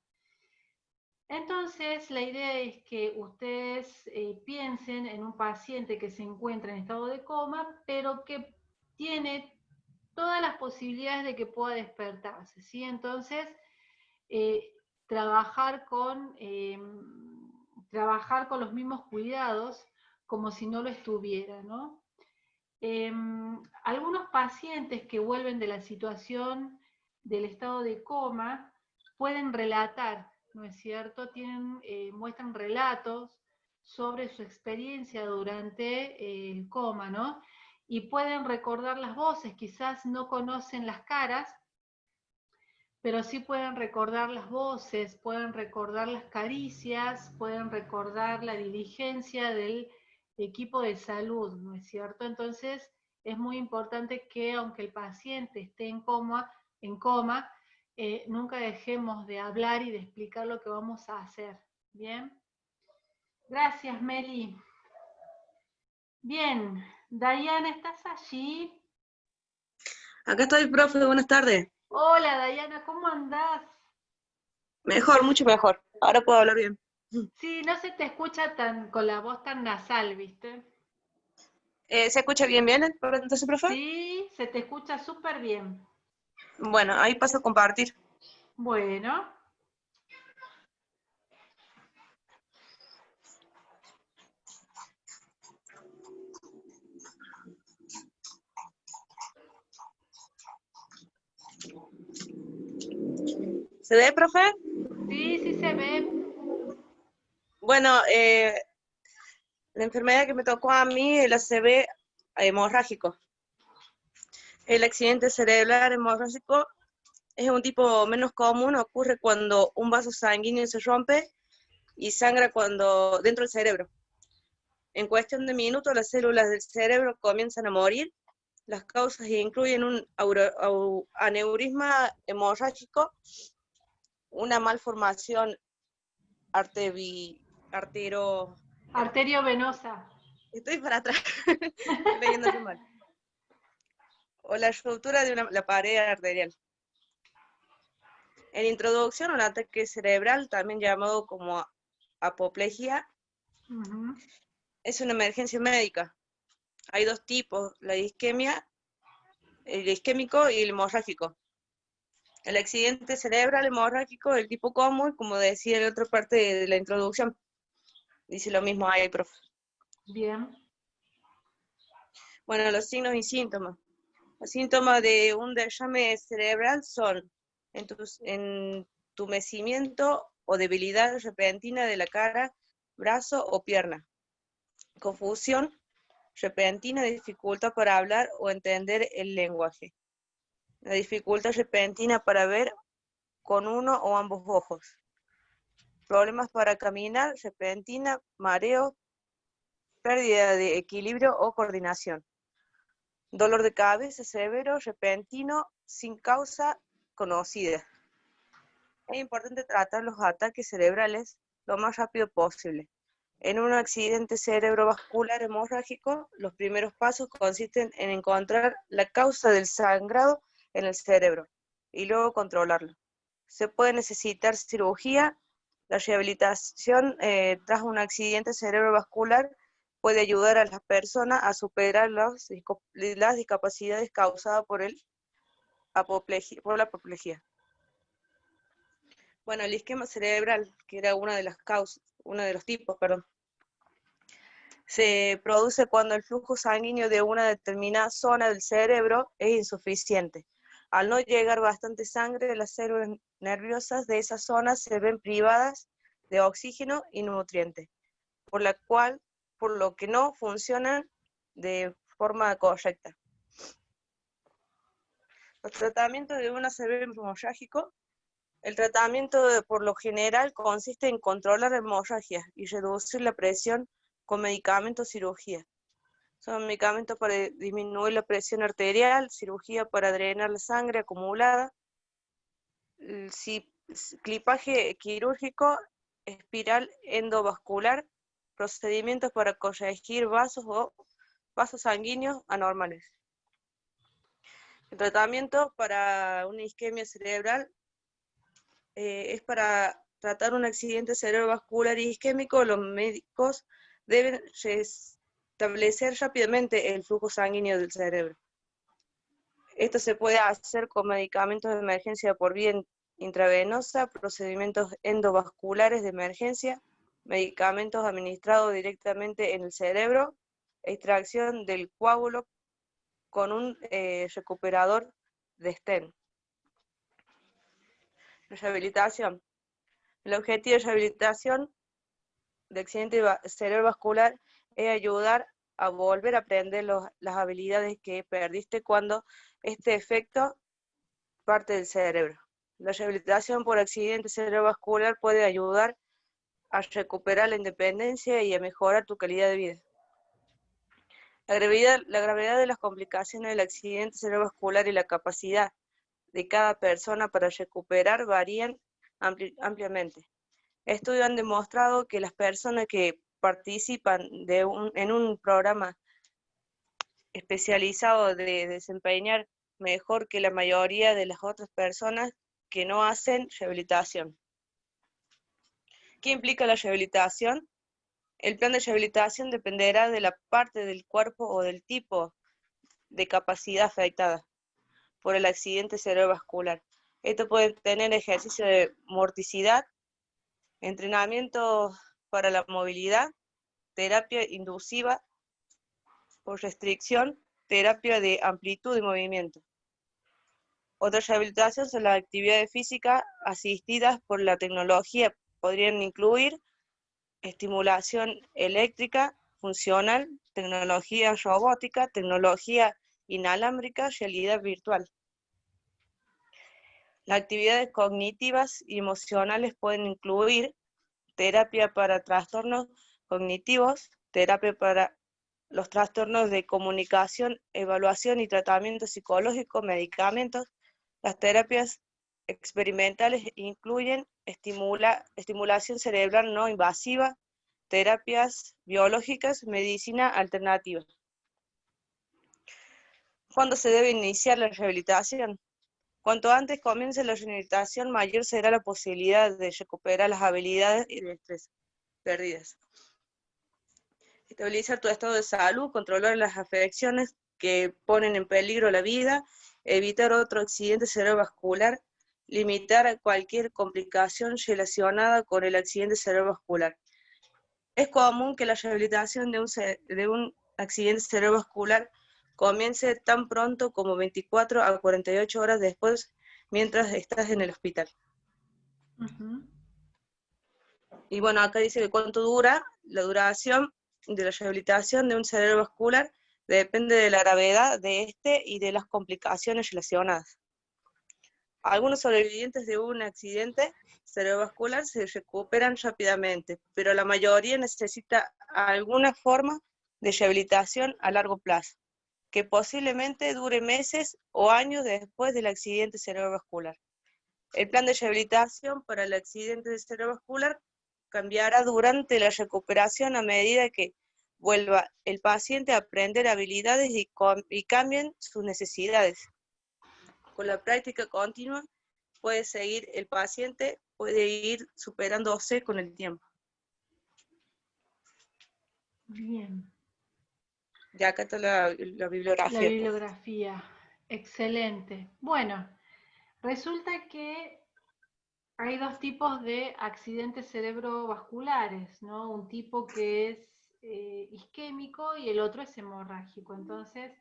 Entonces, la idea es que ustedes piensen en un paciente que se encuentra en estado de coma, pero que tiene todas las posibilidades de que pueda despertarse, ¿sí? Entonces, trabajar con los mismos cuidados como si no lo estuviera, ¿no? Algunos pacientes que vuelven de la situación del estado de coma pueden relatar, ¿no es cierto? Muestran relatos sobre su experiencia durante el coma, ¿no? Y pueden recordar las voces, quizás no conocen las caras, pero sí pueden recordar las voces, pueden recordar las caricias, pueden recordar la diligencia del equipo de salud, ¿no es cierto? Entonces, es muy importante que aunque el paciente esté en coma, nunca dejemos de hablar y de explicar lo que vamos a hacer, ¿bien? Gracias, Meli. Bien, Dayana, ¿estás allí? Acá estoy, profe, buenas tardes. Hola, Dayana, ¿cómo andás? Mejor, mucho mejor. Ahora puedo hablar bien. Sí, no se te escucha con la voz tan nasal, ¿viste? ¿Se escucha bien entonces, profe? Sí, se te escucha súper bien. Bueno, ahí paso a compartir. Bueno. ¿Se ve, profe? Sí, sí se ve. Bueno, la enfermedad que me tocó a mí, el ACV hemorrágico. El accidente cerebral hemorrágico es un tipo menos común, ocurre cuando un vaso sanguíneo se rompe y sangra dentro del cerebro. En cuestión de minutos, las células del cerebro comienzan a morir. Las causas incluyen un aneurisma hemorrágico, una malformación arteriovenosa. Estoy para atrás, estoy leyéndose mal. O la ruptura de la pared arterial. En introducción, un ataque cerebral, también llamado como apoplejía, es una emergencia médica. Hay dos tipos, el isquémico y el hemorrágico. El accidente cerebral hemorrágico, el tipo común, como decía en la otra parte de la introducción. Dice lo mismo ahí, profe. Bien. Bueno, los signos y síntomas. Los síntomas de un derrame cerebral son entumecimiento o debilidad repentina de la cara, brazo o pierna. Confusión, repentina dificultad para hablar o entender el lenguaje. La dificultad repentina para ver con uno o ambos ojos. Problemas para caminar, repentina, mareo, pérdida de equilibrio o coordinación. Dolor de cabeza severo, repentino, sin causa conocida. Es importante tratar los ataques cerebrales lo más rápido posible. En un accidente cerebrovascular hemorrágico, los primeros pasos consisten en encontrar la causa del sangrado en el cerebro y luego controlarlo. Se puede necesitar cirugía. La rehabilitación tras un accidente cerebrovascular puede ayudar a las personas a superar las discapacidades causadas por la apoplejía. Bueno, el isquema cerebral, que era uno de los tipos, se produce cuando el flujo sanguíneo de una determinada zona del cerebro es insuficiente. Al no llegar bastante sangre, las células nerviosas de esa zona se ven privadas de oxígeno y nutrientes, por lo que no funcionan de forma correcta. Los tratamientos de un ACV hemorrágico. El tratamiento por lo general consiste en controlar la hemorragia y reducir la presión con medicamentos o cirugía. Son medicamentos para disminuir la presión arterial, cirugía para drenar la sangre acumulada, clipaje quirúrgico, espiral endovascular, procedimientos para corregir vasos sanguíneos anormales. El tratamiento para una isquemia cerebral es para tratar un accidente cerebrovascular isquémico. Los médicos deben restablecer rápidamente el flujo sanguíneo del cerebro. Esto se puede hacer con medicamentos de emergencia por vía intravenosa, procedimientos endovasculares de emergencia, medicamentos administrados directamente en el cerebro, extracción del coágulo con un recuperador de stent. Rehabilitación. El objetivo de rehabilitación de accidente cerebrovascular es ayudar a volver a aprender las habilidades que perdiste cuando este efecto parte del cerebro. La rehabilitación por accidente cerebrovascular puede ayudar a recuperar la independencia y a mejorar tu calidad de vida. La gravedad de las complicaciones del accidente cerebrovascular y la capacidad de cada persona para recuperar varían ampliamente. Estudios han demostrado que las personas que participan en un programa especializado de desempeñar mejor que la mayoría de las otras personas que no hacen rehabilitación. ¿Qué implica la rehabilitación? El plan de rehabilitación dependerá de la parte del cuerpo o del tipo de capacidad afectada por el accidente cerebrovascular. Esto puede tener ejercicio de motricidad, entrenamiento para la movilidad, terapia induciva por restricción, terapia de amplitud y movimiento. Otras rehabilitaciones son las actividades físicas asistidas por la tecnología. Podrían incluir estimulación eléctrica, funcional, tecnología robótica, tecnología inalámbrica, realidad virtual. Las actividades cognitivas y emocionales pueden incluir terapia para trastornos cognitivos, terapia para los trastornos de comunicación, evaluación y tratamiento psicológico, medicamentos. Las terapias experimentales incluyen estimulación cerebral no invasiva, terapias biológicas, medicina alternativa. ¿Cuándo se debe iniciar la rehabilitación? Cuanto antes comience la rehabilitación, mayor será la posibilidad de recuperar las habilidades y destrezas perdidas. Estabilizar tu estado de salud, controlar las afecciones que ponen en peligro la vida, evitar otro accidente cerebrovascular, limitar cualquier complicación relacionada con el accidente cerebrovascular. Es común que la rehabilitación de un accidente cerebrovascular comience tan pronto como 24 a 48 horas después, mientras estás en el hospital. Y bueno, acá dice que cuánto dura. La duración de la rehabilitación de un cerebrovascular depende de la gravedad de este y de las complicaciones relacionadas. Algunos sobrevivientes de un accidente cerebrovascular se recuperan rápidamente, pero la mayoría necesita alguna forma de rehabilitación a largo plazo, que posiblemente dure meses o años después del accidente cerebrovascular. El plan de rehabilitación para el accidente cerebrovascular cambiará durante la recuperación a medida que vuelva el paciente a aprender habilidades y cambien sus necesidades. Con la práctica continua el paciente puede ir superándose con el tiempo. Bien. Y acá está la bibliografía. La bibliografía, excelente. Bueno, resulta que hay dos tipos de accidentes cerebrovasculares, ¿no? Un tipo que es isquémico y el otro es hemorrágico. Entonces,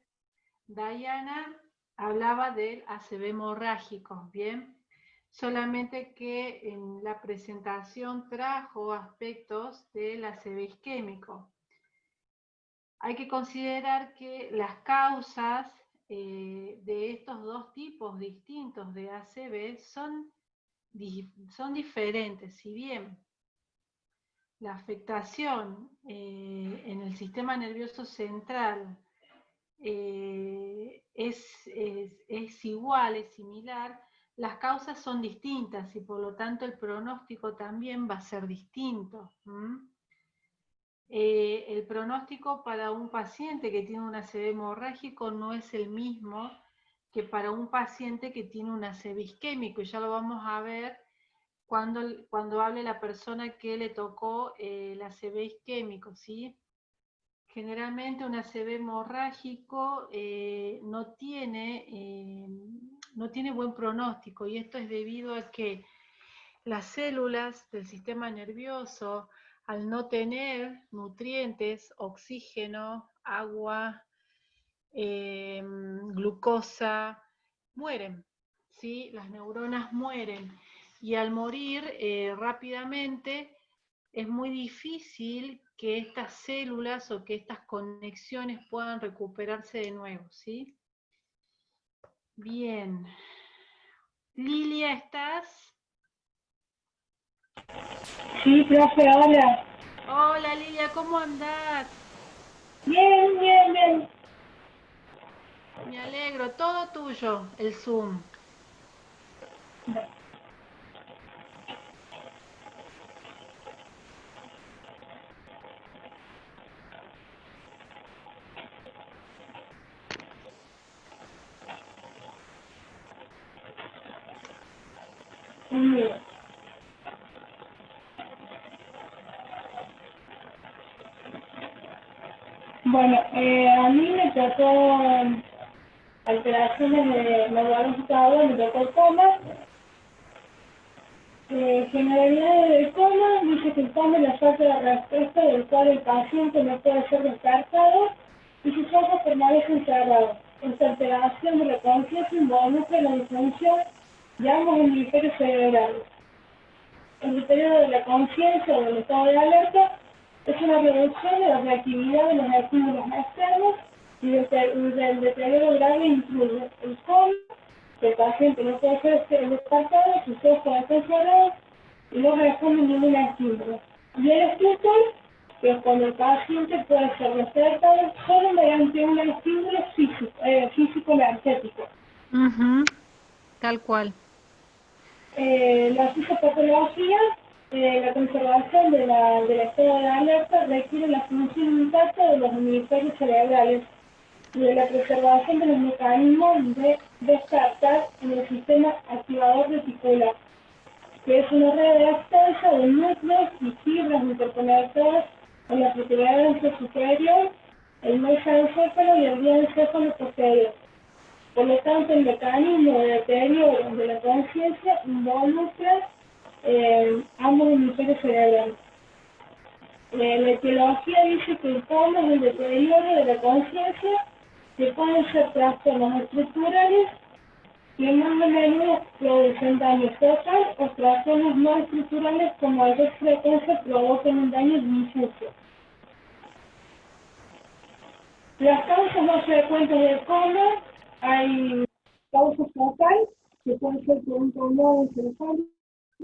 Diana hablaba del ACV hemorrágico, ¿bien? Solamente que en la presentación trajo aspectos del ACV isquémico. Hay que considerar que las causas de estos dos tipos distintos de ACV son diferentes. Si bien la afectación en el sistema nervioso central es igual, es similar, las causas son distintas y por lo tanto el pronóstico también va a ser distinto. El pronóstico para un paciente que tiene un ACV hemorrágico no es el mismo que para un paciente que tiene un ACV isquémico, y ya lo vamos a ver cuando hable la persona que le tocó el ACV isquémico, ¿sí? Generalmente un ACV hemorrágico no tiene buen pronóstico, y esto es debido a que las células del sistema nervioso, al no tener nutrientes, oxígeno, agua, glucosa, mueren, ¿sí? Las neuronas mueren, y al morir rápidamente es muy difícil que estas células o que estas conexiones puedan recuperarse de nuevo, ¿sí? Bien. Lilia, ¿estás? Sí, profe, hola. Hola Lilia, ¿cómo andás? Bien, bien, bien. Me alegro, todo tuyo, el Zoom. Bueno, a mí me tocó alteraciones de neurológicas, me tocó el coma. Generalidades del coma, dice que el coma es la falta de respuesta del cual el paciente no puede ser descartado y sus ojos permanecen cerrados. Esta alteración de la conciencia involucra la disfunción de ambos hemisferios cerebrales. El deterioro de la conciencia o del estado de alerta es una reducción de la reactividad de los estímulos externos y del deterioro grave incluye el coma, que el paciente no puede ser descartado, sus ojos están cerrados y no responden ningún estímulo. Y el estupor, que es cuando el paciente puede ser despertado solo mediante un estímulo físico-energético. Tal cual. La fisiopatología, la conservación del estado de alerta requiere la función intacta de los hemisferios cerebrales y de la preservación de los mecanismos de descartar en el sistema activador reticular, que es una red extensa de núcleos y fibras interconectadas en la protuberancia superior, el mesencéfalo y el diencéfalo posterior. Por lo tanto, el mecanismo de deterioro de la conciencia involucra ambos hemisferios cerebrales. La etiología dice que el coma es el deterioro de la conciencia, que pueden ser trastornos estructurales que más a menudo producen daño total o trastornos no estructurales como a mayor frecuencia provocan un daño difuso. Las causas más frecuentes del coma, hay causa focal, que puede ser por un tumor encefálico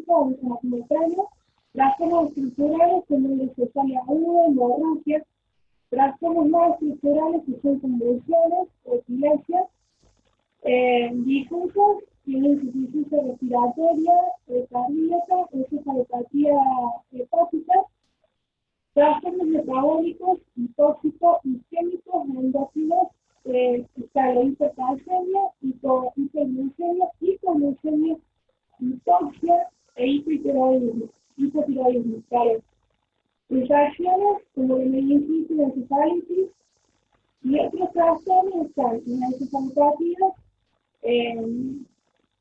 o un coma simultáneo, trastornos estructurales como hidrocefalia aguda, hemorragia, trastornos más estructurales que son convulsiones o epilepsia, difusos, tienen insuficiencia respiratoria, cardíaca, encefalopatía hepática, trastornos metabólicos, tóxicos, isquémicos, endocrinos, está la hipercalcemia, hiperglucemia, hipoglucemia, hipoxia e hipotiroidismo, claro. Infecciones como la meningitis, la encefalitis y otros trastornos están en la encefalopatía,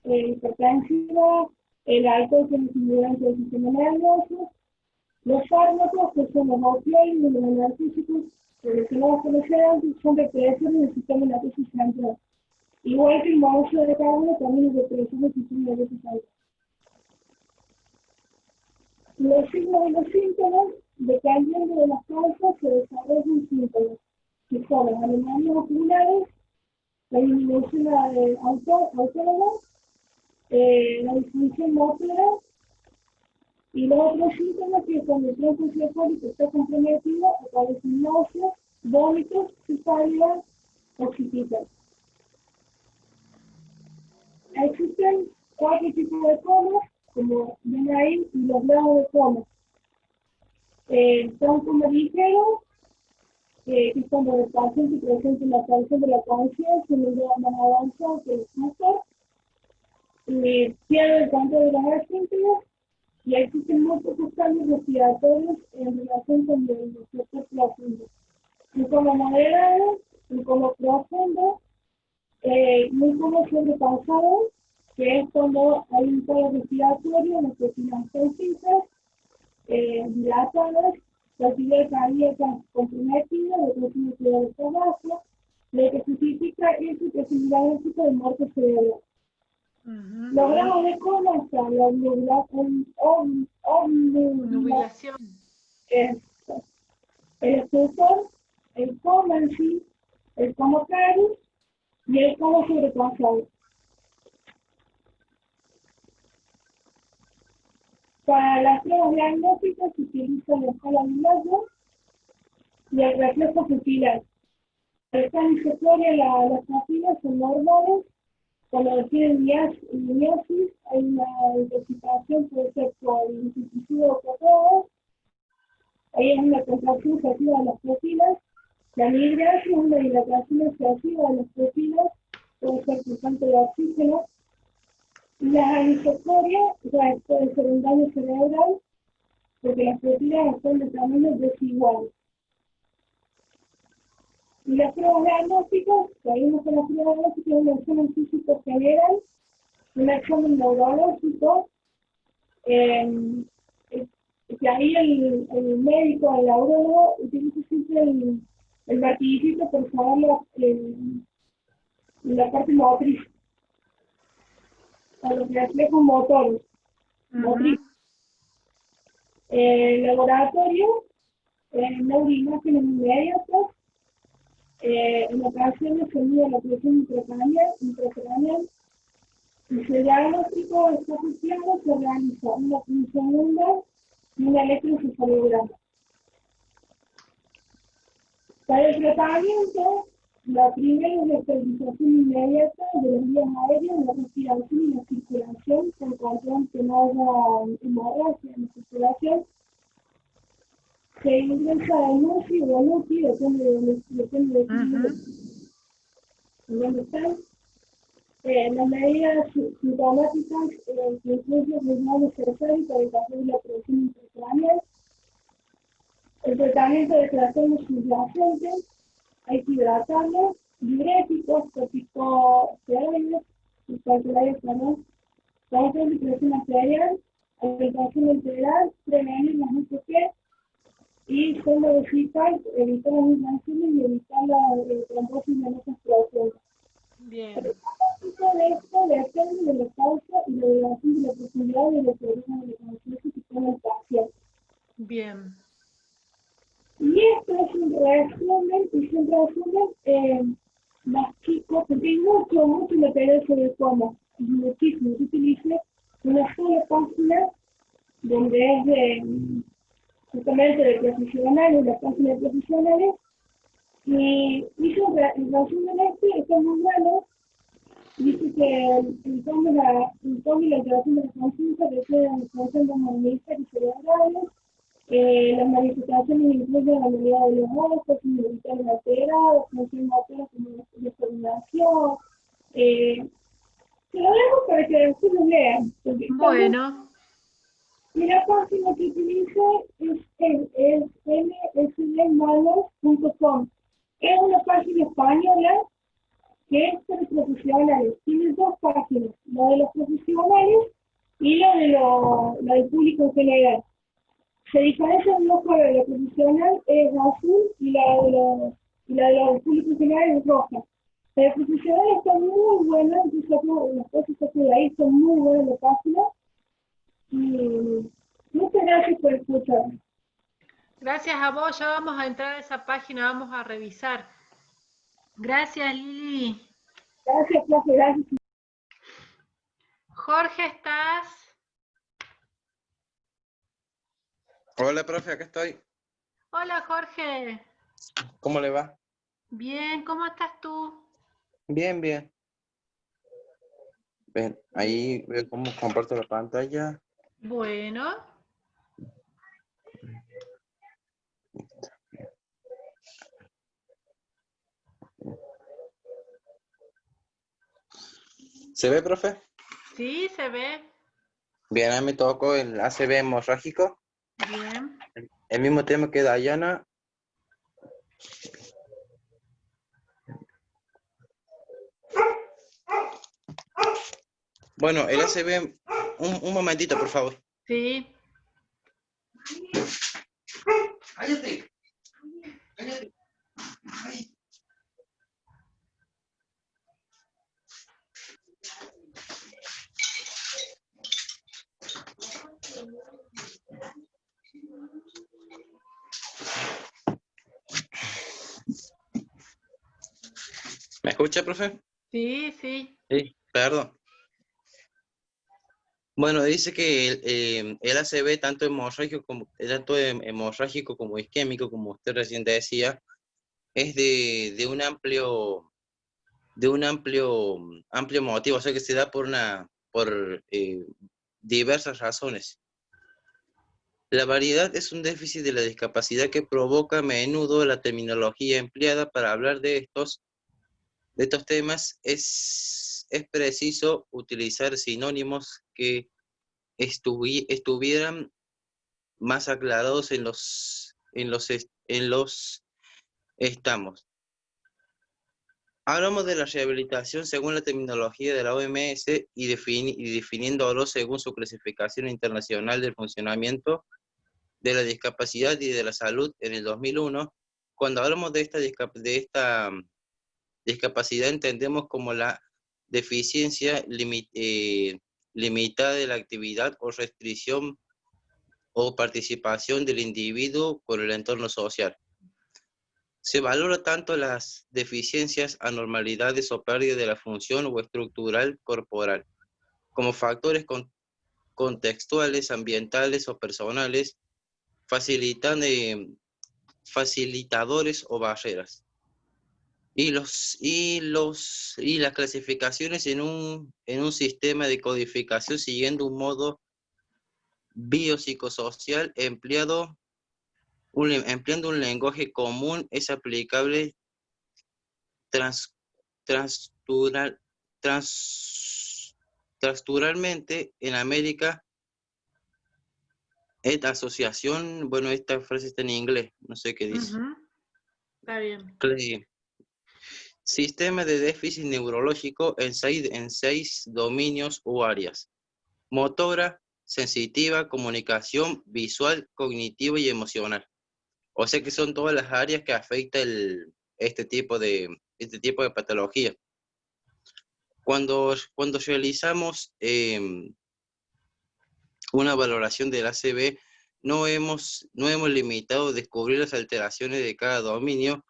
hipertensiva, el alcohol que es inhibidor del sistema nervioso, los fármacos que son los opioides y los analgésicos relacionados con los sedantes son represores del sistema nervioso central. Igual que el monóxido de carbono también es represor del sistema nervioso central. Los signos y los síntomas, dependiendo de las causas, se desarrollan síntomas, que son las anomalias oculares, la disminución autónoma, la disfunción motora, y los otros síntomas que cuando el tronco encefálico está comprometido aparecen náuseas, vómitos, cefalea, oxificación. Existen 4 tipos de comas, como ven ahí, y los grados de coma. Son como ligero, que es cuando el paciente presenta la alteración de la conciencia en un grado más avanzado que el mejor, pierde el control de las síntomas, y existen muy pocos cambios respiratorios en relación con el sector profundo. Un coma moderado, un coma profundo, muy coma sobrepasado, que es cuando hay un paro respiratorio, las proteínas fijas, dilatadas, la actividad cardíaca comprometida, la presión arterial baja, lo que significa es que es un diagnóstico de muerte cerebral. Los grados de coma están la Nubilación. El estupor, el coma en sí, el coma carus y el coma sobrepasado. Para las pruebas diagnósticas se utiliza la escala de Glasgow y el reflejo pupilar. Para esta disciplina las papilas son normales. Cuando tienen miosis, hay una intoxicación, puede ser por insuficiencia o por ahí es una contracción excesiva de las pupilas. La migracia es una dilatación excesiva de las pupilas, puede ser por falta de oxígeno. La anisocoria puede ser un daño cerebral, porque las pupilas están de tamaño desigual. Y las pruebas diagnósticas, seguimos con las pruebas diagnósticas, un examen físico general, un examen neurológico, que ahí el médico, el neurólogo, utiliza siempre el martillito por saber la parte motriz, a los reflejos motores. Motriz. Laboratorio, neuroimágenes inmediatas, en ocasiones se mide la presión intracraneal, y si el diagnóstico está asociado, se realiza una punción lumbar y un electroencefalograma. Para el tratamiento, la primera es la estabilización inmediata de las vías aéreas, la respiración y la circulación, con control que no haya hemorragia en la circulación. Se ingresa el UCI o el UCI, depende de dónde están. Las medidas sintomáticas que incluyen los manos cerebrales para evitar la presión intracraneal. El tratamiento de trastornos subyacentes, hay que hidratarlos, diuréticos, corticosteroides, control de presión arterial, alimentación integral, prevenir las UTP y sonda vesical, evitar las inflamaciones y evitar la trombosis venosas profundas. Bien. El tratamiento de esto depende de la causa y la duración de la profundidad de los problemas de conciencia que tiene el paciente. Bien. Y esto es un resumen y en resumen, las chicas, porque hay mucho material sobre cómo, muchísimo. Yo utilicé una sola página donde es justamente de profesionales, la página de profesionales, y hice un resumen está muy bueno. Dice que el cambio y la alteración de la conciencia requiere la función de los hemisferios cerebrales. Las manifestaciones incluyen la habilidad de los ojos, similitudes alteradas, función motora como de coordinación. Te lo dejo para que después lo lean. Bueno, Y la página que utilizo es msdmanos.com. Es una página española que es para profesionales. Tiene dos páginas, la de los profesionales y la del público en general. Se diferencia un ojo de la profesional es azul y la de los público en general es roja. La de profesional está muy buena, incluso las cosas que de ahí son muy buenas la página. Y muchas gracias por escuchar. gracias a vos, ya vamos a entrar a esa página, vamos a revisar. Gracias, Lili. Gracias, profe, gracias. Jorge, ¿estás? Hola, profe, acá estoy. Hola, Jorge. ¿Cómo le va? Bien, ¿cómo estás tú? Bien, bien. Ven, ahí veo cómo comparto la pantalla. Bueno, ¿Se ve, profe? sí, se ve. Bien, a mí me tocó el ACV hemorrágico. Bien. El mismo tema que Dayana. Bueno, el ACV, un momentito, por favor. Sí. Cállate. Cállate. ¿Me escucha, profe? Sí, sí. Sí, perdón. Bueno, dice que el ACV, tanto hemorrágico como isquémico, como usted recién decía, es de un amplio motivo, o sea que se da por diversas razones. La variedad es un déficit de la discapacidad que provoca a menudo la terminología empleada para hablar de estos temas. Es preciso utilizar sinónimos que estuvieran más aclarados en los estamos. Hablamos de la rehabilitación según la terminología de la OMS y definiéndolo según su clasificación internacional del funcionamiento de la discapacidad y de la salud en el 2001. Cuando hablamos de esta discapacidad entendemos como la deficiencia limitada de la actividad o restricción o participación del individuo con el entorno social. Se valora tanto las deficiencias, anormalidades o pérdida de la función o estructural corporal, como factores contextuales, ambientales o personales, facilitadores o barreras. Y las clasificaciones en un sistema de codificación siguiendo un modo biopsicosocial empleando un lenguaje común es aplicable transturalmente en América. Esta asociación, bueno, esta frase está en inglés, no sé qué dice. Está bien. Sistema de déficit neurológico en seis dominios o áreas: motora, sensitiva, comunicación, visual, cognitiva y emocional. O sea que son todas las áreas que afecta este tipo de patología. Cuando realizamos una valoración del ACV, no hemos limitado a descubrir las alteraciones de cada dominio,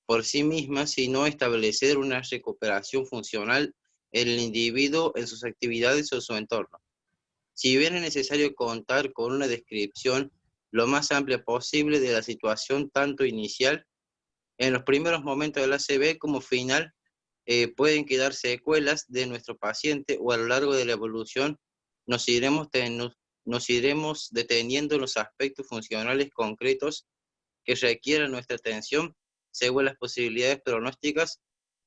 por sí misma, sino establecer una recuperación funcional en el individuo, en sus actividades o su entorno. Si bien es necesario contar con una descripción lo más amplia posible de la situación tanto inicial, en los primeros momentos del ACV como final, pueden quedar secuelas de nuestro paciente o a lo largo de la evolución nos iremos deteniendo en los aspectos funcionales concretos que requieran nuestra atención según las posibilidades pronósticas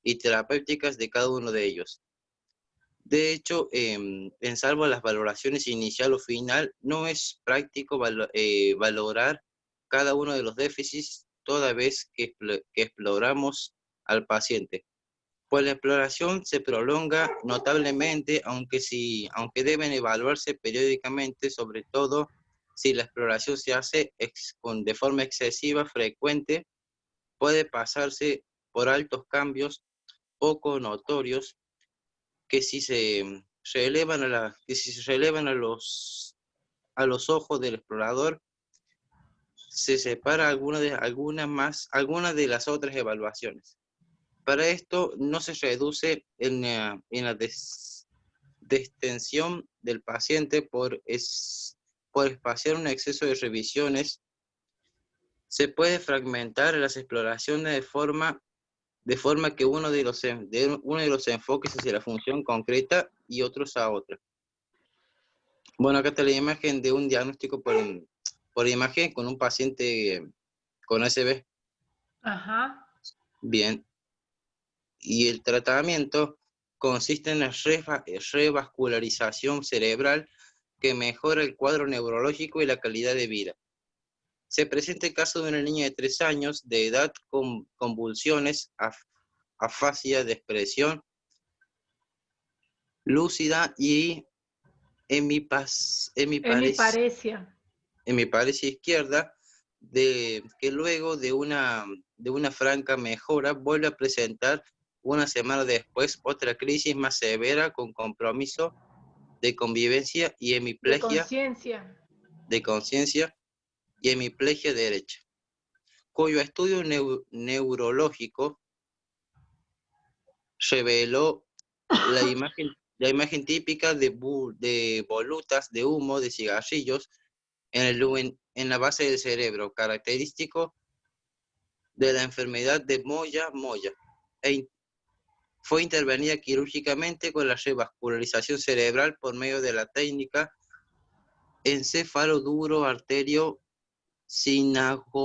y terapéuticas de cada uno de ellos. De hecho, en salvo las valoraciones inicial o final, no es práctico valorar cada uno de los déficits toda vez que exploramos al paciente, pues la exploración se prolonga notablemente, aunque deben evaluarse periódicamente, sobre todo si la exploración se hace de forma excesiva, frecuente, puede pasarse por altos cambios poco notorios que si se relevan a los ojos del explorador, se separa alguna de las otras evaluaciones. Para esto no se reduce en la destensión del paciente por espaciar un exceso de revisiones. Se puede fragmentar las exploraciones de forma que uno de los enfoques hacia la función concreta y otros a otra. Bueno, acá está la imagen de un diagnóstico por imagen con un paciente con ACV. Ajá. Bien. Y el tratamiento consiste en la revascularización cerebral que mejora el cuadro neurológico y la calidad de vida. Se presenta el caso de una niña de 3 años de edad con convulsiones, afasia de expresión lúcida y Hemiparesia izquierda, que luego de una franca mejora vuelve a presentar una semana después otra crisis más severa con compromiso de convivencia y hemiplegia de conciencia y hemiplegia derecha, cuyo estudio neurológico reveló la imagen típica de volutas de humo de cigarrillos en la base del cerebro, característico de la enfermedad de Moya-Moya. Fue intervenida quirúrgicamente con la revascularización cerebral por medio de la técnica encéfalo-duro arterio sinagosis.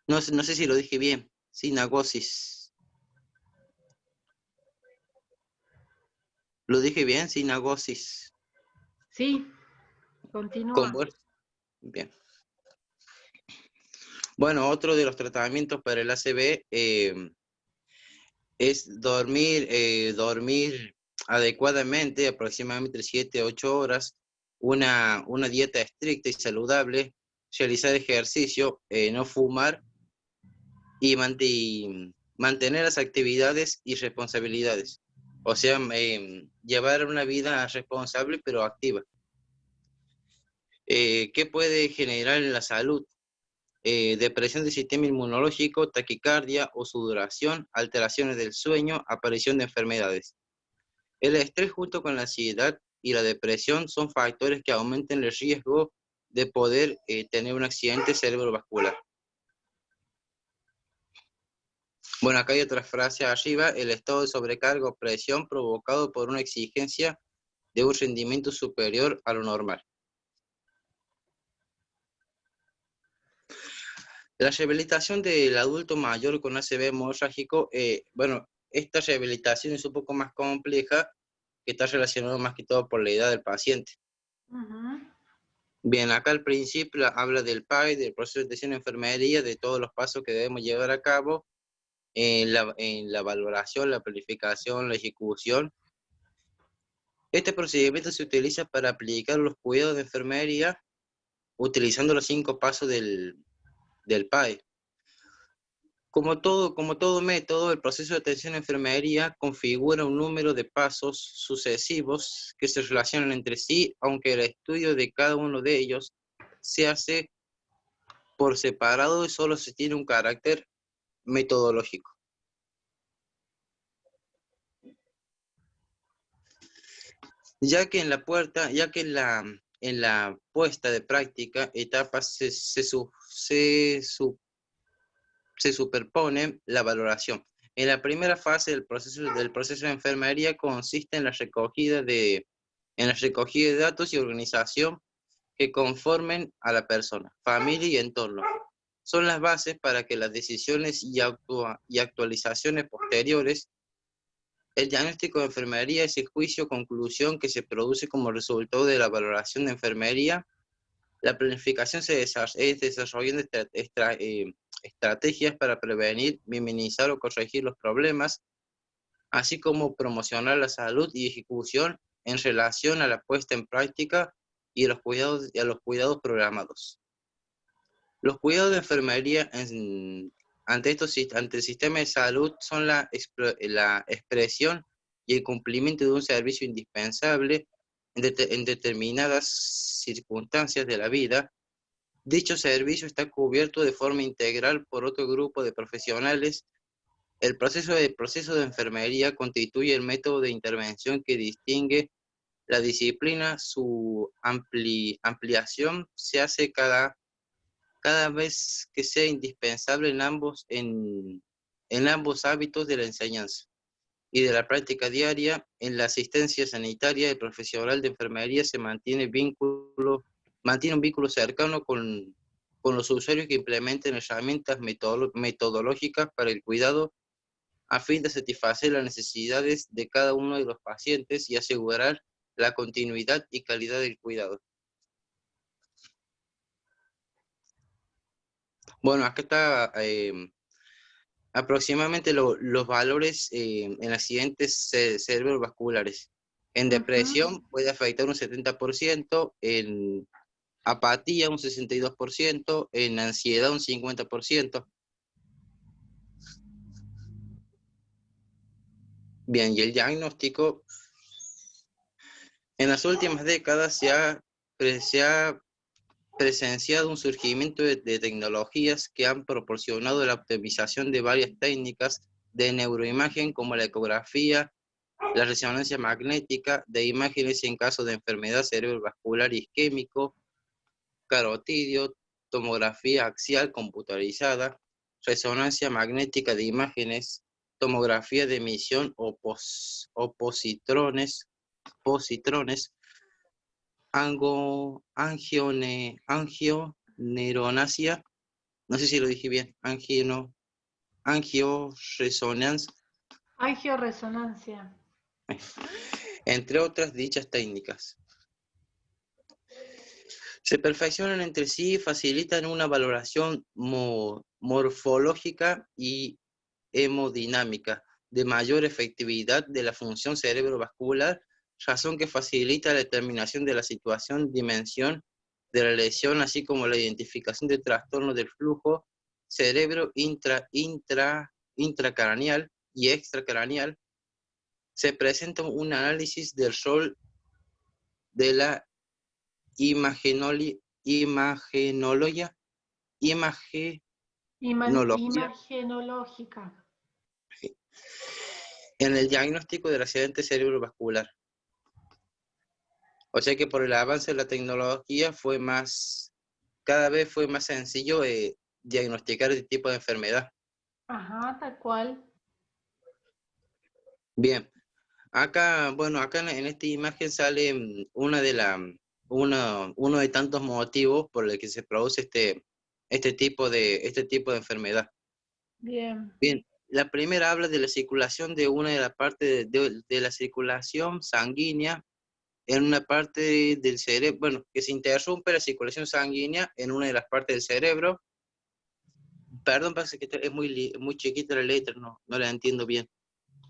No sé si lo dije bien. Sinagosis. ¿Lo dije bien? Sinagosis. Sí, continúa. Bien. Bueno, otro de los tratamientos para el ACV es dormir adecuadamente, aproximadamente 7 a 8 horas, una dieta estricta y saludable, realizar ejercicio, no fumar y mantener las actividades y responsabilidades. O sea, llevar una vida responsable pero activa. ¿Qué puede generar en la salud? Depresión del sistema inmunológico, taquicardia o sudoración, alteraciones del sueño, aparición de enfermedades. El estrés junto con la ansiedad y la depresión son factores que aumentan el riesgo de poder tener un accidente cerebrovascular. Bueno, acá hay otra frase arriba: el estado de sobrecarga o presión provocado por una exigencia de un rendimiento superior a lo normal. La rehabilitación del adulto mayor con ACV hemorrágico, bueno, esta rehabilitación es un poco más compleja, que está relacionada más que todo por la edad del paciente. Bien, acá al principio habla del PAI, del proceso de atención en enfermería, de todos los pasos que debemos llevar a cabo, en la valoración, la planificación, la ejecución. Este procedimiento se utiliza para aplicar los cuidados de enfermería utilizando los 5 pasos del PAI. Como todo método, el proceso de atención en enfermería configura un número de pasos sucesivos que se relacionan entre sí, aunque el estudio de cada uno de ellos se hace por separado solo se tiene un carácter metodológico. Ya que en la puesta de práctica etapas se superpone la valoración. En la primera fase del proceso de enfermería consiste en la recogida de datos y organización que conformen a la persona, familia y entorno. Son las bases para que las decisiones y actualizaciones posteriores. El diagnóstico de enfermería es el juicio o conclusión que se produce como resultado de la valoración de enfermería. La planificación es desarrollando estrategias para prevenir, minimizar o corregir los problemas, así como promocionar la salud y ejecución en relación a la puesta en práctica y a los cuidados programados. Los cuidados de enfermería ante el sistema de salud son la expresión y el cumplimiento de un servicio indispensable en determinadas circunstancias de la vida. Dicho servicio está cubierto de forma integral por otro grupo de profesionales. El proceso de enfermería constituye el método de intervención que distingue la disciplina. Su ampliación se hace cada vez que sea indispensable en ambos hábitos de la enseñanza y de la práctica diaria. En la asistencia sanitaria, el profesional de enfermería se mantiene un vínculo cercano con los usuarios que implementen herramientas metodológicas para el cuidado a fin de satisfacer las necesidades de cada uno de los pacientes y asegurar la continuidad y calidad del cuidado. Bueno, acá está aproximadamente los valores en accidentes cerebrovasculares. En depresión puede afectar un 70%, en apatía un 62%, en ansiedad un 50%. Bien, y el diagnóstico, en las últimas décadas se ha presenciado un surgimiento de tecnologías que han proporcionado la optimización de varias técnicas de neuroimagen como la ecografía, la resonancia magnética, de imágenes en caso de enfermedad cerebrovascular isquémico, carotidio, tomografía axial computarizada, resonancia magnética de imágenes, tomografía de emisión o positrones, angioneuronasia, no sé si lo dije bien, angioresonancia, Angioresonancia. entre otras dichas técnicas. Se perfeccionan entre sí y facilitan una valoración morfológica y hemodinámica de mayor efectividad de la función cerebrovascular, razón que facilita la determinación de la situación, dimensión de la lesión, así como la identificación de trastornos del flujo cerebro intracraneal y extracraneal. Se presenta un análisis del rol de la imagenología. Imagenológica. En el diagnóstico del accidente cerebrovascular. O sea que por el avance de la tecnología cada vez fue más sencillo diagnosticar este tipo de enfermedad. Ajá, tal cual. Bien, acá en esta imagen sale uno de tantos motivos por el que se produce este tipo de enfermedad. Bien. Bien, la primera habla de la circulación de una de las partes de la circulación sanguínea en una parte del cerebro, bueno, que se interrumpe la circulación sanguínea en una de las partes del cerebro. Perdón, pasa que es muy chiquita la letra, no la entiendo bien.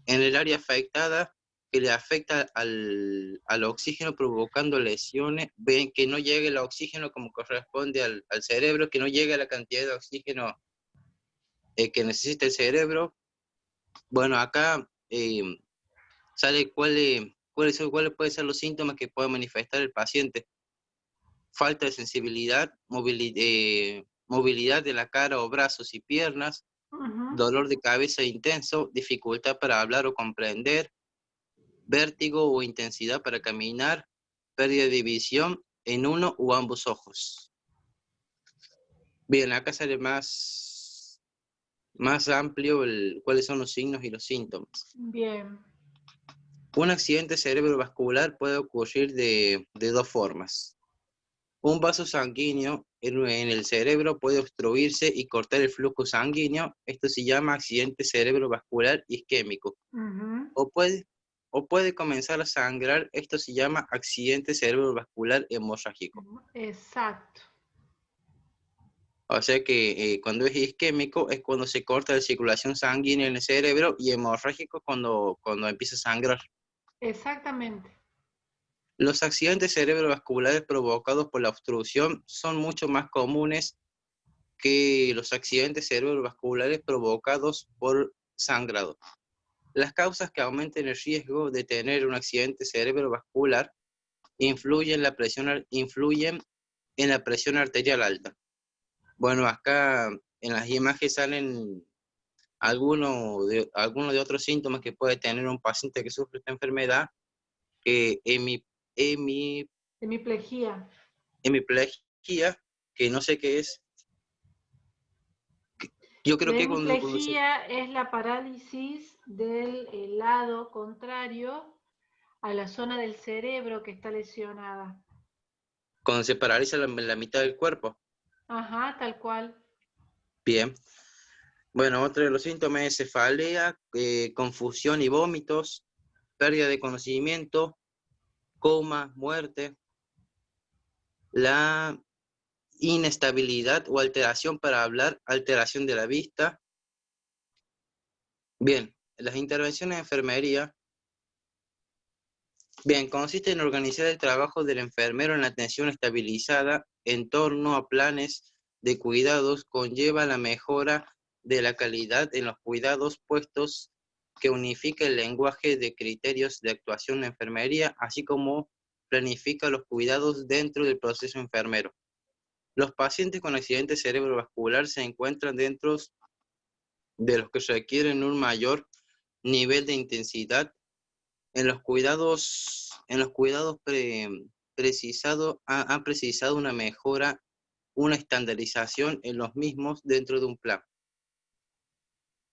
En el área afectada, que le afecta al oxígeno provocando lesiones, ven que no llegue el oxígeno como corresponde al cerebro, que no llegue la cantidad de oxígeno que necesita el cerebro. Bueno, acá sale cuáles pueden ser los síntomas que puede manifestar el paciente. Falta de sensibilidad, movilidad de la cara o brazos y piernas, dolor de cabeza intenso, dificultad para hablar o comprender, vértigo o intensidad para caminar, pérdida de visión en uno u ambos ojos. Bien, acá sale más amplio cuáles son los signos y los síntomas. Bien. Un accidente cerebrovascular puede ocurrir de dos formas. Un vaso sanguíneo en el cerebro puede obstruirse y cortar el flujo sanguíneo. Esto se llama accidente cerebrovascular isquémico. O puede comenzar a sangrar. Esto se llama accidente cerebrovascular hemorrágico. Exacto. O sea que cuando es isquémico es cuando se corta la circulación sanguínea en el cerebro, y hemorrágico cuando empieza a sangrar. Exactamente. Los accidentes cerebrovasculares provocados por la obstrucción son mucho más comunes que los accidentes cerebrovasculares provocados por sangrado. Las causas que aumentan el riesgo de tener un accidente cerebrovascular influyen en la presión arterial alta. Bueno, acá en las imágenes salen algunos de otros síntomas que puede tener un paciente que sufre esta enfermedad, que hemiplegia, que no sé qué es. Yo creo que cuando hemiplegia es la parálisis del lado contrario a la zona del cerebro que está lesionada. Cuando se paraliza la mitad del cuerpo. Ajá, tal cual. Bien. Bueno, otro de los síntomas es cefalea, confusión y vómitos, pérdida de conocimiento, coma, muerte, la inestabilidad o alteración para hablar, alteración de la vista. Bien, las intervenciones de enfermería. Bien, consiste en organizar el trabajo del enfermero en la atención estabilizada en torno a planes de cuidados, conlleva la mejora de la calidad en los cuidados puestos, que unifica el lenguaje de criterios de actuación de enfermería, así como planifica los cuidados dentro del proceso enfermero. Los pacientes con accidente cerebrovascular se encuentran dentro de los que requieren un mayor nivel de intensidad. En los cuidados han precisado una mejora, una estandarización en los mismos dentro de un plan.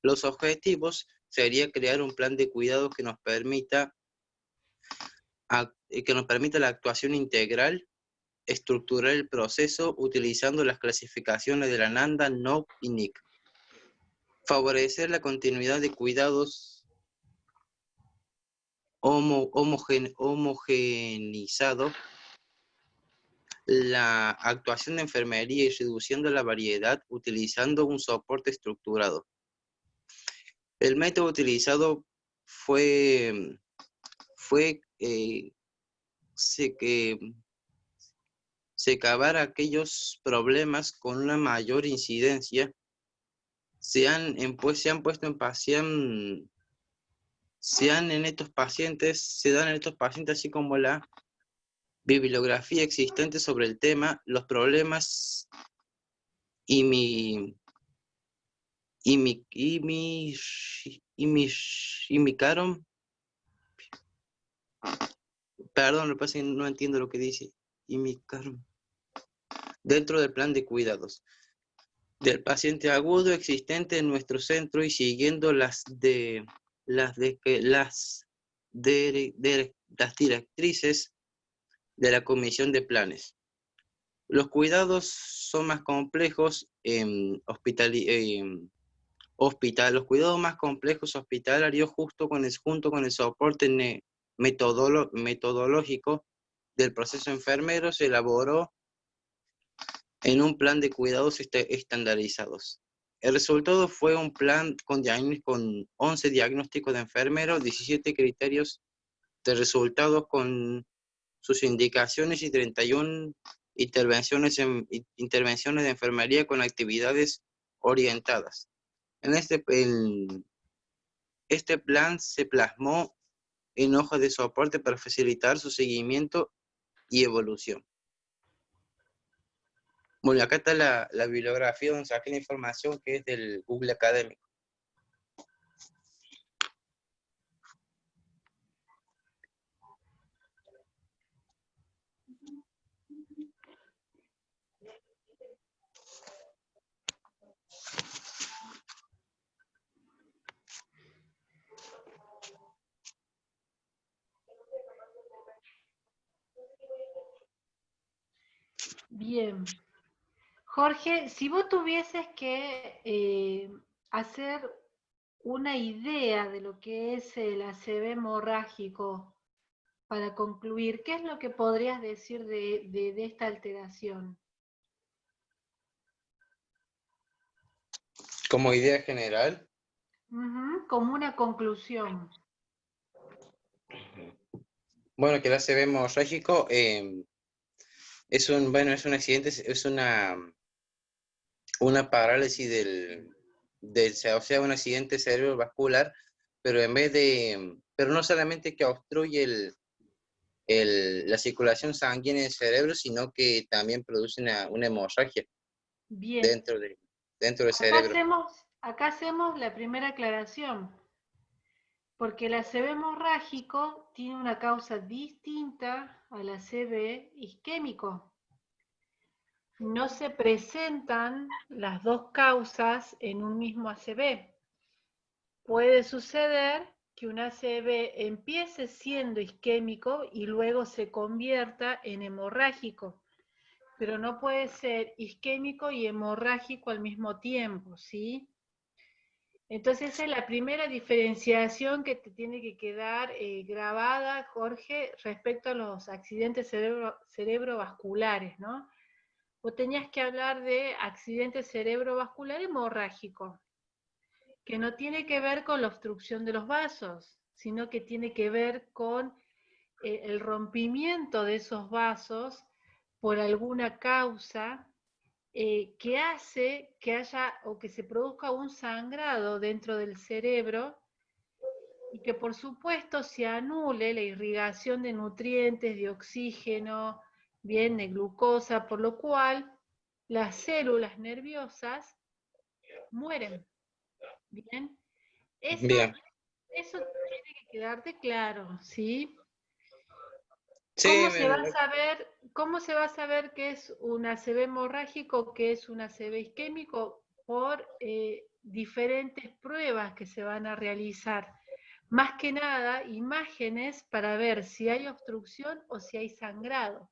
Los objetivos sería crear un plan de cuidado que nos permita la actuación integral, estructurar el proceso utilizando las clasificaciones de la NANDA, NOC y NIC. Favorecer la continuidad de cuidados homogenizado, la actuación de enfermería y reduciendo la variedad utilizando un soporte estructurado. El método utilizado secavar aquellos problemas con una mayor incidencia. Se dan en estos pacientes, así como la bibliografía existente sobre el tema, los problemas imicaron. Perdón, lo que pasa es que no entiendo lo que dice. Imicaron. Dentro del plan de cuidados del paciente agudo existente en nuestro centro y siguiendo las directrices de la comisión de planes. Los cuidados son más complejos los cuidados más complejos hospitalarios junto con el soporte metodológico del proceso enfermero se elaboró en un plan de cuidados estandarizados. El resultado fue un plan con 11 diagnósticos de enfermeros, 17 criterios de resultados con sus indicaciones y 31 intervenciones de enfermería con actividades orientadas. Este plan se plasmó en hojas de soporte para facilitar su seguimiento y evolución. Bueno, acá está la bibliografía donde saqué la información que es del Google Académico. Bien. Jorge, si vos tuvieses que hacer una idea de lo que es el ACV hemorrágico para concluir, ¿qué es lo que podrías decir de esta alteración? Como idea general, Como una conclusión. bueno, que el ACV hemorrágico es un accidente, es una parálisis o sea, un accidente cerebrovascular, pero pero no solamente que obstruye la circulación sanguínea del cerebro, sino que también produce una hemorragia Bien. dentro del cerebro. Acá hacemos la primera aclaración, porque el ACV hemorrágico tiene una causa distinta al ACV isquémico. No se presentan las dos causas en un mismo ACV. Puede suceder que un ACV empiece siendo isquémico y luego se convierta en hemorrágico, pero no puede ser isquémico y hemorrágico al mismo tiempo, ¿sí? Entonces esa es la primera diferenciación que te tiene que quedar grabada, Jorge, respecto a los accidentes cerebrovasculares, ¿no? Vos tenías que hablar de accidente cerebrovascular hemorrágico, que no tiene que ver con la obstrucción de los vasos, sino que tiene que ver con el rompimiento de esos vasos por alguna causa que hace que haya o que se produzca un sangrado dentro del cerebro y que por supuesto se anule la irrigación de nutrientes, de oxígeno, bien, de glucosa, por lo cual las células nerviosas mueren. Bien, Bien. eso tiene que quedarte claro, ¿sí? Sí, ¿Cómo se va a saber qué es un ACV hemorrágico, qué es un ACV isquémico? Por diferentes pruebas que se van a realizar. Más que nada, imágenes para ver si hay obstrucción o si hay sangrado.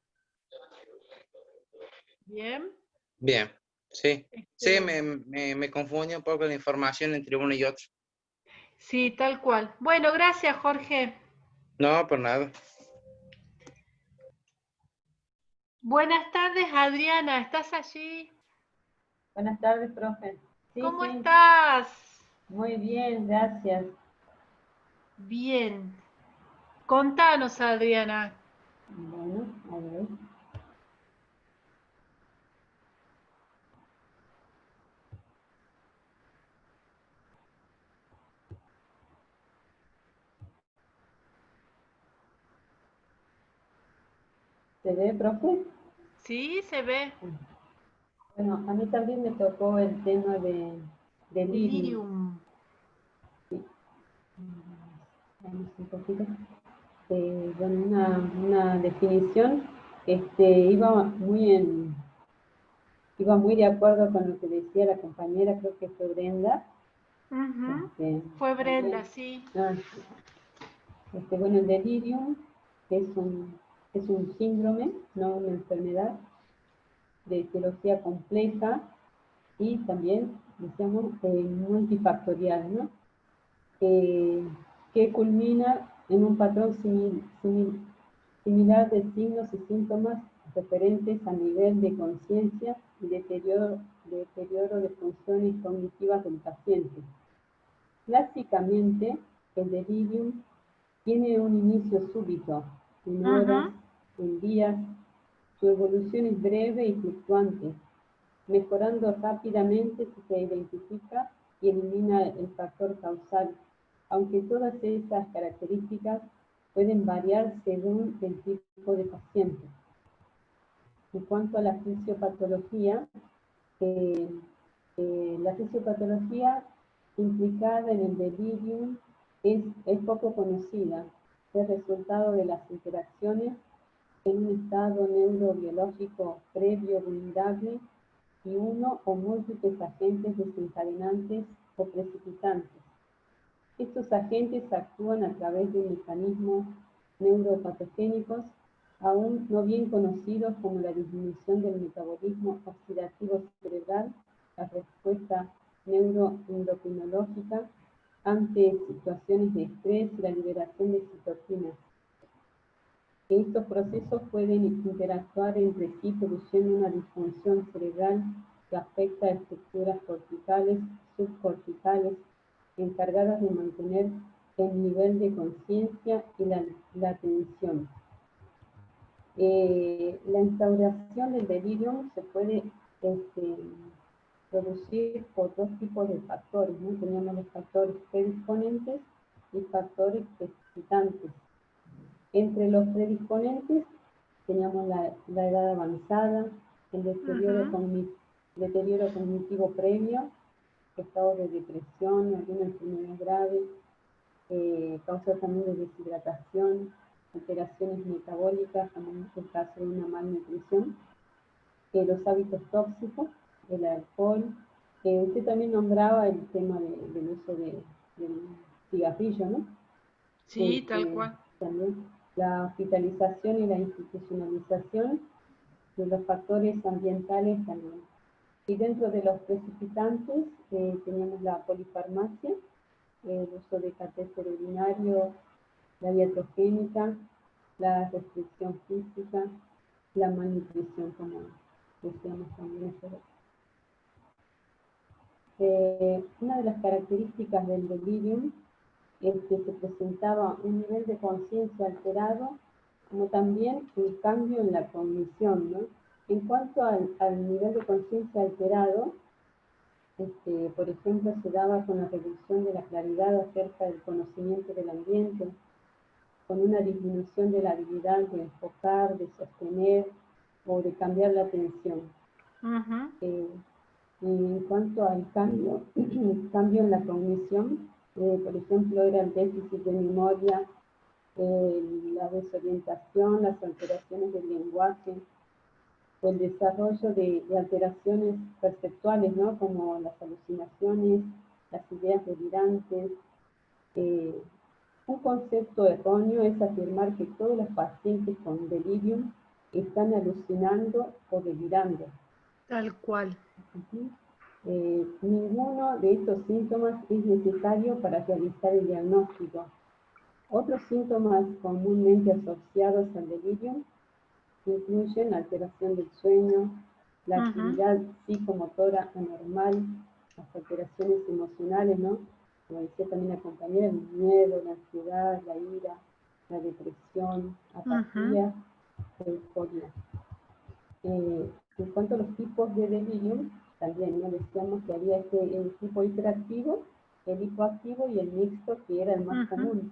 ¿Bien? Bien, sí. Sí, me confunde un poco la información entre uno y otro. Sí, tal cual. Bueno, gracias, Jorge. No, por nada. Buenas tardes, Adriana, ¿estás allí? Buenas tardes, profe. Sí, ¿Cómo sí. estás? Muy bien, gracias. Bien. Contanos, Adriana. Bueno, a ver. ¿Se ve, profe? Sí, se ve. Bueno, a mí también me tocó el tema de delirium. Sí. Vamos un poquito. Bueno, una definición. Iba muy de acuerdo con lo que decía la compañera, creo que fue Brenda. Fue Brenda, sí. Bueno, el delirium es un síndrome, no una enfermedad, de etiología compleja y también, decíamos, multifactorial, ¿no? Que culmina en un patrón similar de signos y síntomas referentes a nivel de conciencia y deterioro de funciones cognitivas del paciente. Clásicamente, el delirium tiene un inicio súbito, en horas, en días. Su evolución es breve y fluctuante, mejorando rápidamente si se identifica y elimina el factor causal, aunque todas estas características pueden variar según el tipo de paciente. En cuanto a la fisiopatología implicada en el delirium es poco conocida. Es resultado de las interacciones en un estado neurobiológico previo vulnerable y uno o múltiples agentes desencadenantes o precipitantes. Estos agentes actúan a través de mecanismos neuropatogénicos aún no bien conocidos, como la disminución del metabolismo oxidativo cerebral, la respuesta neuroendocrinológica ante situaciones de estrés y la liberación de citoquinas. Estos procesos pueden interactuar entre sí, produciendo una disfunción cerebral que afecta a estructuras corticales, subcorticales, encargadas de mantener el nivel de conciencia y la atención. La instauración del delirium se puede producir por dos tipos de factores, ¿no? Tenemos los factores predisponentes y factores precipitantes. Entre los predisponentes teníamos la edad avanzada, el deterioro cognitivo previo, estados de depresión, alguna enfermedad grave, causa también de deshidratación, alteraciones metabólicas, como en el caso de una malnutrición, los hábitos tóxicos, el alcohol. Usted también nombraba el tema del uso del cigarrillo, ¿no? Sí, tal cual. También la hospitalización y la institucionalización de los factores ambientales también. Y dentro de los precipitantes teníamos la polifarmacia, el uso de catéter urinario, la iatrogénica, la restricción física, la malnutrición, como decíamos también. Una de las características del delirium es que se presentaba un nivel de conciencia alterado, como también un cambio en la cognición, ¿no? En cuanto al nivel de conciencia alterado, por ejemplo, se daba con la reducción de la claridad acerca del conocimiento del ambiente, con una disminución de la habilidad de enfocar, de sostener o de cambiar la atención. En cuanto al cambio en la cognición, por ejemplo, era el déficit de memoria, la desorientación, las alteraciones del lenguaje, o el desarrollo de alteraciones perceptuales, ¿no? Como las alucinaciones, las ideas delirantes. Un concepto erróneo es afirmar que todos los pacientes con delirium están alucinando o delirando. Tal cual. Ninguno de estos síntomas es necesario para realizar el diagnóstico. Otros síntomas comúnmente asociados al delirium incluyen la alteración del sueño, la actividad psicomotora anormal, las alteraciones emocionales, ¿no? Como decía también la compañera, el miedo, la ansiedad, la ira, la depresión, apatía, euforia. En cuanto a los tipos de delirium, también ¿no? Decíamos que había el tipo hiperactivo, el hipoactivo y el mixto, que era el más común.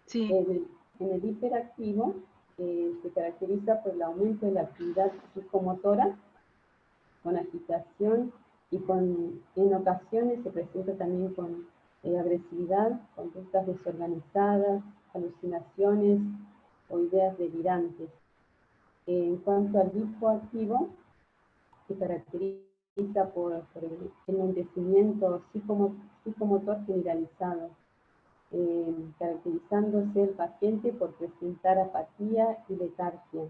Sí. En el hiperactivo se caracteriza por el aumento de la actividad psicomotora, con agitación y en ocasiones se presenta también con agresividad, conductas desorganizadas, alucinaciones o ideas delirantes. En cuanto al hipoactivo, se caracteriza por el enlentecimiento psicomotor generalizado, caracterizándose el paciente por presentar apatía y letargia.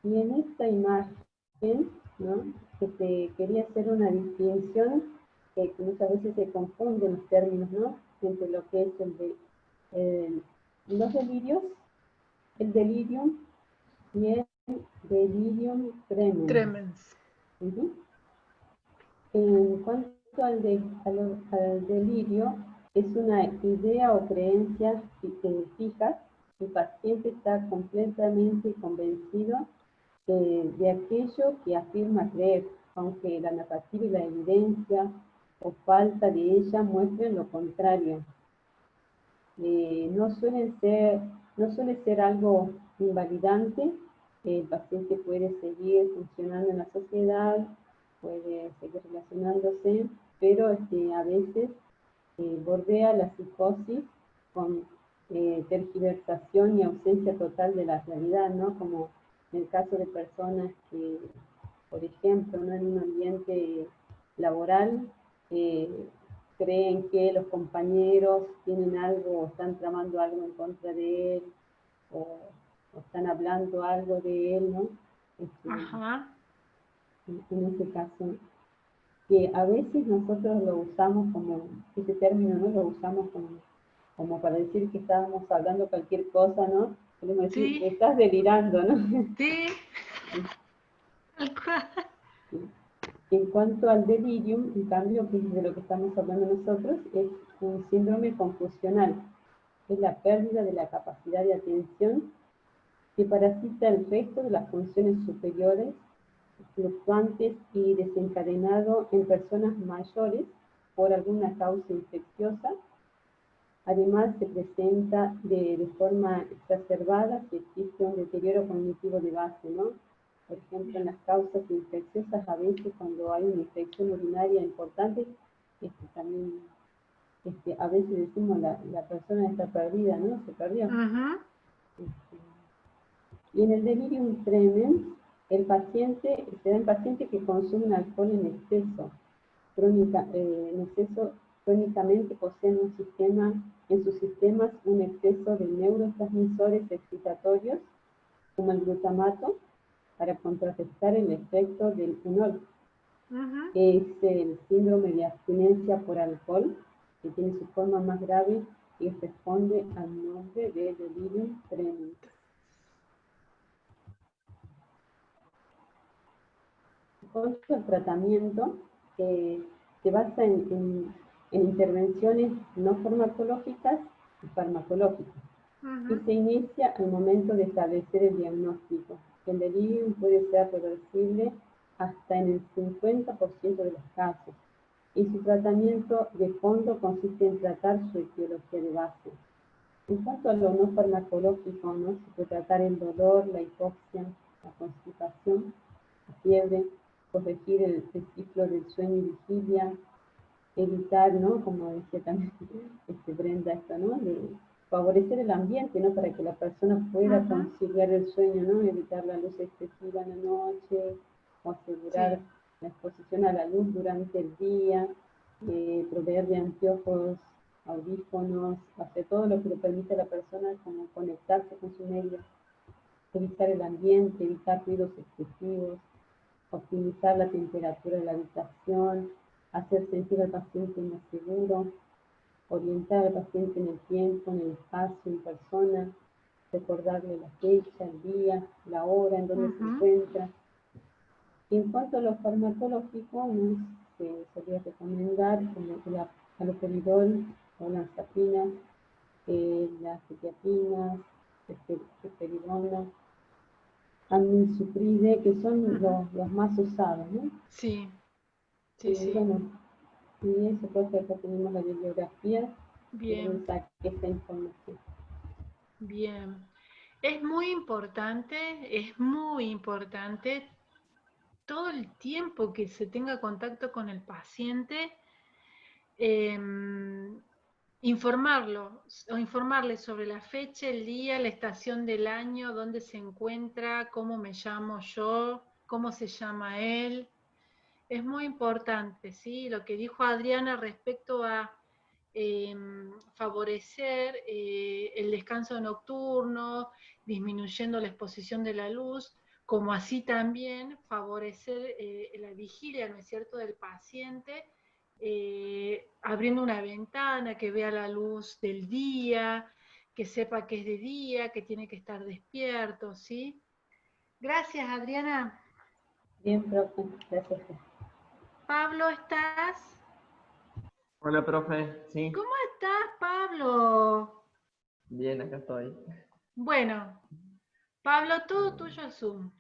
Y en esta imagen, ¿no? Quería hacer una distinción, que muchas veces se confunden los términos, ¿no? Entre lo que es los delirios, el delirium y el delirium tremens. En cuanto al delirio, es una idea o creencia fija. El paciente está completamente convencido de aquello que afirma creer, aunque la narrativa y la evidencia o falta de ella muestren lo contrario. No suele ser algo invalidante, el paciente puede seguir funcionando en la sociedad, puede seguir relacionándose, pero a veces bordea la psicosis con tergiversación y ausencia total de la realidad, ¿no? Como en el caso de personas que, por ejemplo, ¿no? En un ambiente laboral, creen que los compañeros tienen algo o están tramando algo en contra de él, o están hablando algo de él, ¿no? Ajá. En ese caso, que a veces nosotros lo usamos como, ese término, ¿no? Lo usamos como para decir que estábamos hablando cualquier cosa, ¿no? Podemos decir, Sí. estás delirando, ¿no? Sí. Tal cual. En cuanto al delirium, en cambio, que es de lo que estamos hablando nosotros, es un síndrome confusional. Es la pérdida de la capacidad de atención que parasita el resto de las funciones superiores, fluctuantes y desencadenado en personas mayores por alguna causa infecciosa. Además, se presenta de forma exacerbada si existe un deterioro cognitivo de base, ¿no? Por ejemplo, en las causas infecciosas, a veces cuando hay una infección urinaria importante, también a veces decimos la persona está perdida, ¿no? Se perdió. Ujú. Y en el delirium tremens, se da en pacientes que consumen alcohol en exceso, crónicamente poseen en sus sistemas un exceso de neurotransmisores excitatorios, como el glutamato, para contrarrestar el efecto del fenol. Ujú. Es el síndrome de abstinencia por alcohol, que tiene su forma más grave y responde al nombre de delirium tremens. El tratamiento se basa en intervenciones no farmacológicas y farmacológicas, y se inicia al momento de establecer el diagnóstico. El delirium puede ser reversible hasta en el 50% de los casos, y su tratamiento de fondo consiste en tratar su etiología de base. En cuanto a lo no farmacológico, ¿no? Se puede tratar el dolor, la hipoxia, la constipación, la fiebre, corregir el ciclo del sueño y vigilia, evitar, ¿no? Como decía también Brenda, ¿no? De favorecer el ambiente, ¿no? Para que la persona pueda conciliar el sueño, ¿no? Evitar la luz excesiva en la noche, o asegurar la exposición a la luz durante el día, proveer de anteojos, audífonos, hacer todo lo que le permite a la persona como conectarse con su medio, evitar el ambiente, evitar ruidos excesivos, optimizar la temperatura de la habitación, hacer sentir al paciente más seguro, orientar al paciente en el tiempo, en el espacio, en persona, recordarle la fecha, el día, la hora en donde se encuentra. En cuanto a lo farmacológico, se solía recomendar el haloperidol, o lanzapinas, las quetiapinas, risperidona, amisulpride, que son los más usados, ¿no? Sí, sí. Bueno, y eso creo que acá tenemos la bibliografía. Bien. Saqué esta información. Bien. Es muy importante todo el tiempo que se tenga contacto con el paciente, informarle sobre la fecha, el día, la estación del año, dónde se encuentra, cómo me llamo yo, cómo se llama él. Es muy importante, ¿sí? Lo que dijo Adriana respecto a favorecer el descanso nocturno, disminuyendo la exposición de la luz, como así también favorecer la vigilia, ¿no es cierto?, del paciente, abriendo una ventana que vea la luz del día, que sepa que es de día, que tiene que estar despierto, ¿sí? Gracias, Adriana. Bien, profe, gracias. Pablo, ¿estás? Hola, profe, sí. ¿Cómo estás, Pablo? Bien, acá estoy. Bueno, Pablo, todo tuyo es Zoom.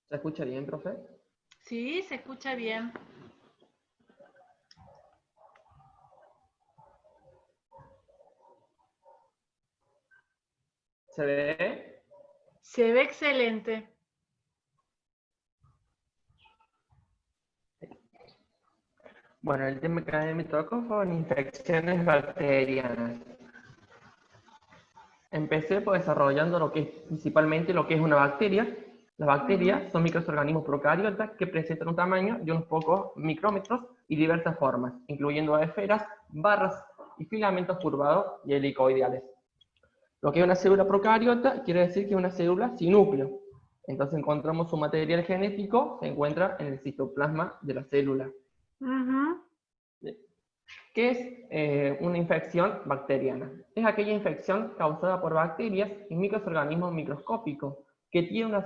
¿Se escucha bien, profe? Sí, se escucha bien. ¿Se ve? Se ve excelente. Bueno, el tema que a mí me tocó fueron infecciones bacterianas. Empecé pues desarrollando lo que es principalmente lo que es una bacteria. Las bacterias son microorganismos procariotas que presentan un tamaño de unos pocos micrómetros y diversas formas, incluyendo esferas, barras y filamentos curvados y helicoidales. Lo que es una célula procariota quiere decir que es una célula sin núcleo. Entonces encontramos su material genético, se encuentra en el citoplasma de la célula. ¿Qué es una infección bacteriana? Es aquella infección causada por bacterias y microorganismos microscópicos que tienen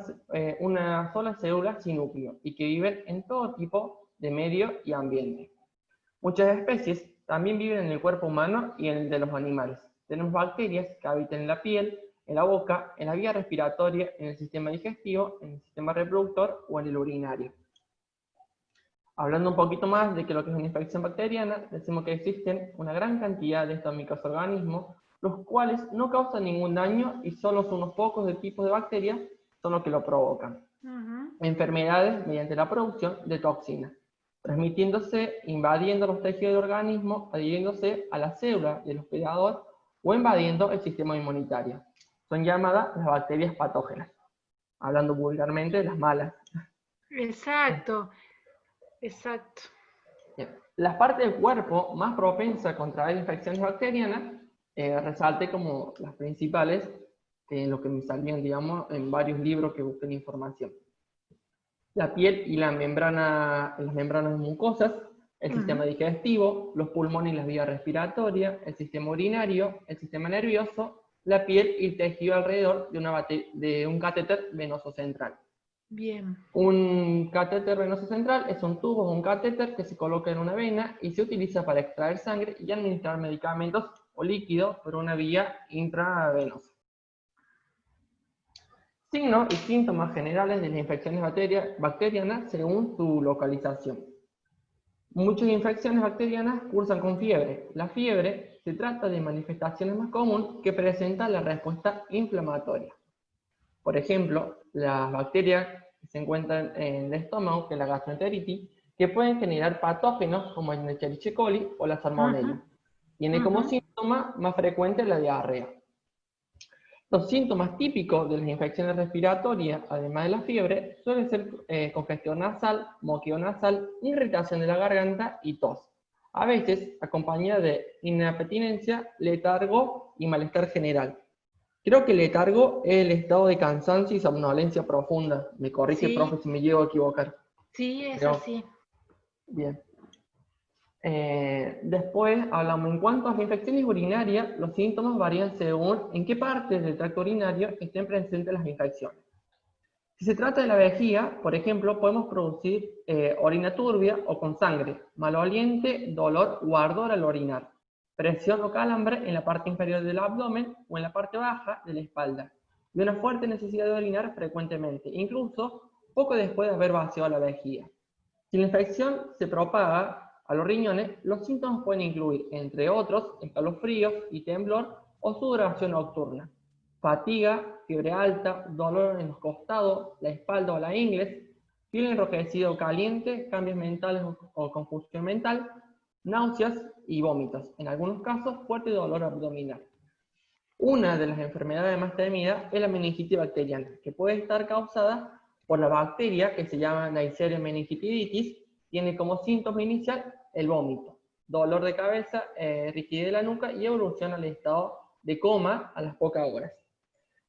una sola célula sin núcleo y que viven en todo tipo de medio y ambiente. Muchas especies también viven en el cuerpo humano y en el de los animales. Tenemos bacterias que habitan en la piel, en la boca, en la vía respiratoria, en el sistema digestivo, en el sistema reproductor o en el urinario. Hablando un poquito más de lo que es una infección bacteriana, decimos que existen una gran cantidad de estos microorganismos, los cuales no causan ningún daño y solo son unos pocos de tipos de bacterias son los que lo provocan. Enfermedades mediante la producción de toxinas, transmitiéndose, invadiendo los tejidos del organismo, adhiriéndose a la célula del hospedador o invadiendo el sistema inmunitario. Son llamadas las bacterias patógenas, hablando vulgarmente las malas. Exacto. Exacto. Las partes del cuerpo más propensas a contraer infecciones bacterianas, resalte como las principales, lo que me salían, digamos, en varios libros que busquen información. La piel y las membranas mucosas, el sistema digestivo, los pulmones y las vías respiratorias, el sistema urinario, el sistema nervioso, la piel y el tejido alrededor de un catéter venoso central. Bien. Un catéter venoso central es un tubo o un catéter que se coloca en una vena y se utiliza para extraer sangre y administrar medicamentos o líquidos por una vía intravenosa. Signos y síntomas generales de las infecciones bacterianas según su localización. Muchas infecciones bacterianas cursan con fiebre. La fiebre se trata de manifestaciones más comunes que presentan la respuesta inflamatoria. Por ejemplo, las bacterias que se encuentran en el estómago, que es la gastroenteritis, que pueden generar patógenos como el Escherichia coli o la Salmonella. Tiene como síntoma más frecuente la diarrea. Los síntomas típicos de las infecciones respiratorias, además de la fiebre, suelen ser congestión nasal, moqueo nasal, irritación de la garganta y tos. A veces acompañada de inapetinencia, letargo y malestar general. Creo que el letargo es el estado de cansancio y somnolencia profunda. Me corrige, Sí. profe, si me llego a equivocar. Sí, es Creo. así. Bien. Después hablamos en cuanto a las infecciones urinarias, los síntomas varían según en qué partes del tracto urinario estén presentes las infecciones. Si se trata de la vejiga, por ejemplo, podemos producir orina turbia o con sangre, maloliente, dolor o ardor al orinar, presión o calambre en la parte inferior del abdomen o en la parte baja de la espalda, y una fuerte necesidad de orinar frecuentemente, incluso poco después de haber vaciado la vejiga. Si la infección se propaga a los riñones, los síntomas pueden incluir, entre otros, escalofríos y temblor o sudoración nocturna, fatiga, fiebre alta, dolor en los costados, la espalda o la ingle, piel enrojecida o caliente, cambios mentales o confusión mental, náuseas y vómitos. En algunos casos, fuerte dolor abdominal. Una de las enfermedades más temidas es la meningitis bacteriana, que puede estar causada por la bacteria que se llama Neisseria meningitidis. Tiene como síntoma inicial el vómito, dolor de cabeza, rigidez de la nuca y evoluciona al estado de coma a las pocas horas.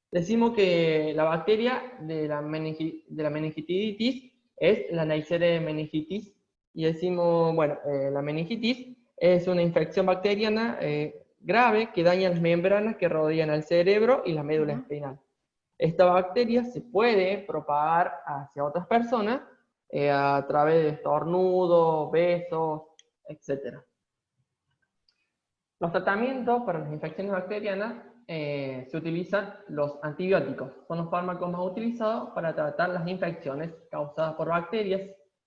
Decimos que la bacteria de la meningitidis es la Neisseria meningitis y decimos, bueno, la meningitis es una infección bacteriana grave que daña las membranas que rodean al cerebro y la médula espinal. Esta bacteria se puede propagar hacia otras personas a través de estornudos, besos, etc. Los tratamientos para las infecciones bacterianas se utilizan los antibióticos. Son los fármacos más utilizados para tratar las infecciones causadas por bacterias.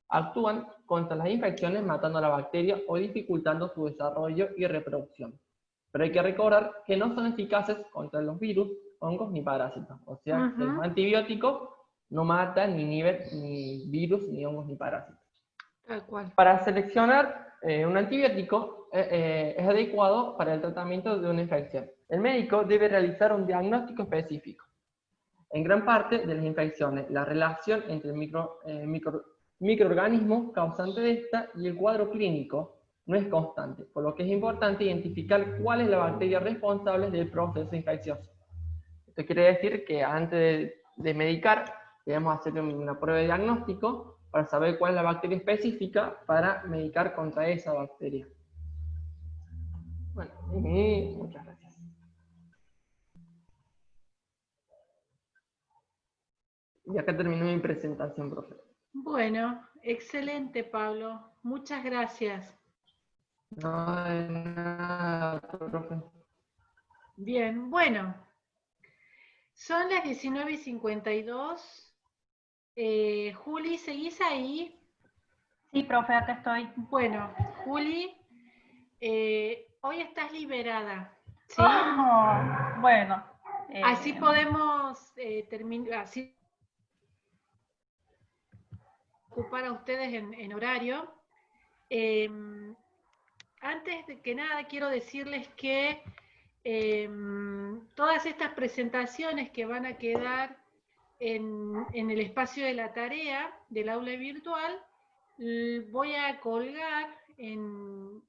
Actúan contra las infecciones matando a la bacteria o dificultando su desarrollo y reproducción. Pero hay que recordar que no son eficaces contra los virus, hongos ni parásitos. O sea, que los antibióticos no matan ni virus, ni hongos, ni parásitos. Tal cual. Para seleccionar un antibiótico es adecuado para el tratamiento de una infección. El médico debe realizar un diagnóstico específico. En gran parte de las infecciones, la relación entre el microorganismo causante de esta y el cuadro clínico no es constante, por lo que es importante identificar cuál es la bacteria responsable del proceso infeccioso. Esto quiere decir que antes de medicar, debemos hacer una prueba de diagnóstico para saber cuál es la bacteria específica para medicar contra esa bacteria. Bueno, y muchas gracias. Y acá terminó mi presentación, profe. Bueno, excelente, Pablo. Muchas gracias. No, de nada, profe. Bien, bueno. Son las 19:52. Juli, ¿seguís ahí? Sí, profe, acá estoy. Bueno, Juli, hoy estás liberada, ¿sí? Oh, bueno. Así podemos terminar, así ocupar a ustedes en horario. Antes de que nada, quiero decirles que todas estas presentaciones que van a quedar en el espacio de la tarea del aula virtual, voy a colgar en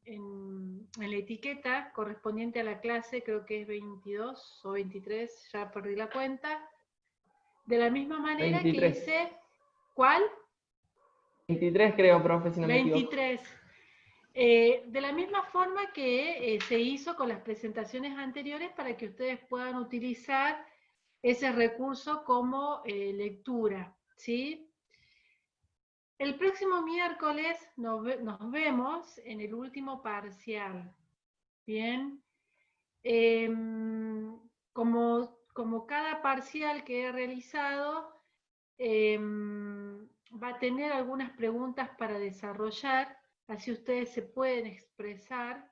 la etiqueta correspondiente a la clase, creo que es 22 o 23, ya perdí la cuenta, de la misma manera 23. que hice, ¿cuál? 23 creo, profe, si no me equivoco. 23. De la misma forma que se hizo con las presentaciones anteriores para que ustedes puedan utilizar ese recurso como lectura, ¿sí? El próximo miércoles nos vemos en el último parcial, ¿bien? Como cada parcial que he realizado va a tener algunas preguntas para desarrollar, así ustedes se pueden expresar,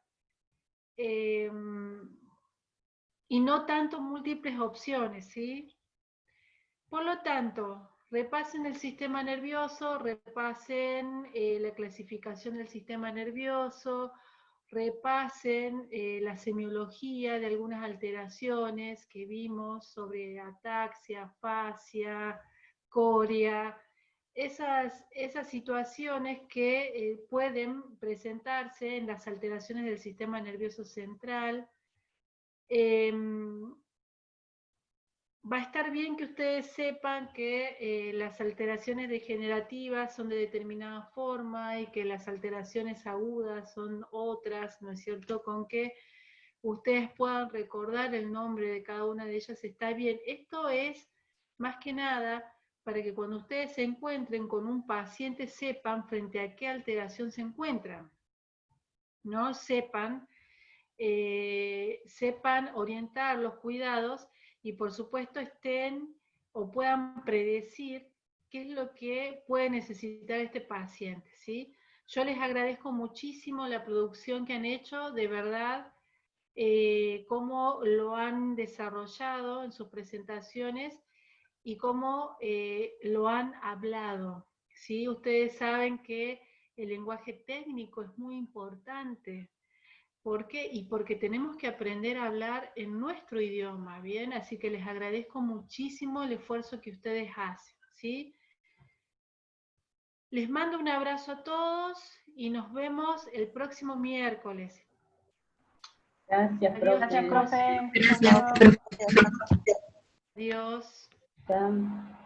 y no tanto múltiples opciones, ¿sí? Por lo tanto, repasen el sistema nervioso, repasen la clasificación del sistema nervioso, repasen la semiología de algunas alteraciones que vimos sobre ataxia, afasia, coria, esas situaciones que pueden presentarse en las alteraciones del sistema nervioso central. Va a estar bien que ustedes sepan que las alteraciones degenerativas son de determinada forma y que las alteraciones agudas son otras, ¿no es cierto? Con que ustedes puedan recordar el nombre de cada una de ellas está bien. Esto es más que nada para que cuando ustedes se encuentren con un paciente sepan frente a qué alteración se encuentran, ¿no? Sepan orientar los cuidados y por supuesto estén o puedan predecir qué es lo que puede necesitar este paciente, ¿sí? Yo les agradezco muchísimo la producción que han hecho, de verdad, cómo lo han desarrollado en sus presentaciones y cómo lo han hablado, ¿sí? Ustedes saben que el lenguaje técnico es muy importante. ¿Por qué? Y porque tenemos que aprender a hablar en nuestro idioma, ¿bien? Así que les agradezco muchísimo el esfuerzo que ustedes hacen, ¿sí? Les mando un abrazo a todos y nos vemos el próximo miércoles. Gracias, Adiós, profe. Gracias, profe. Gracias, profe. Adiós. Chao.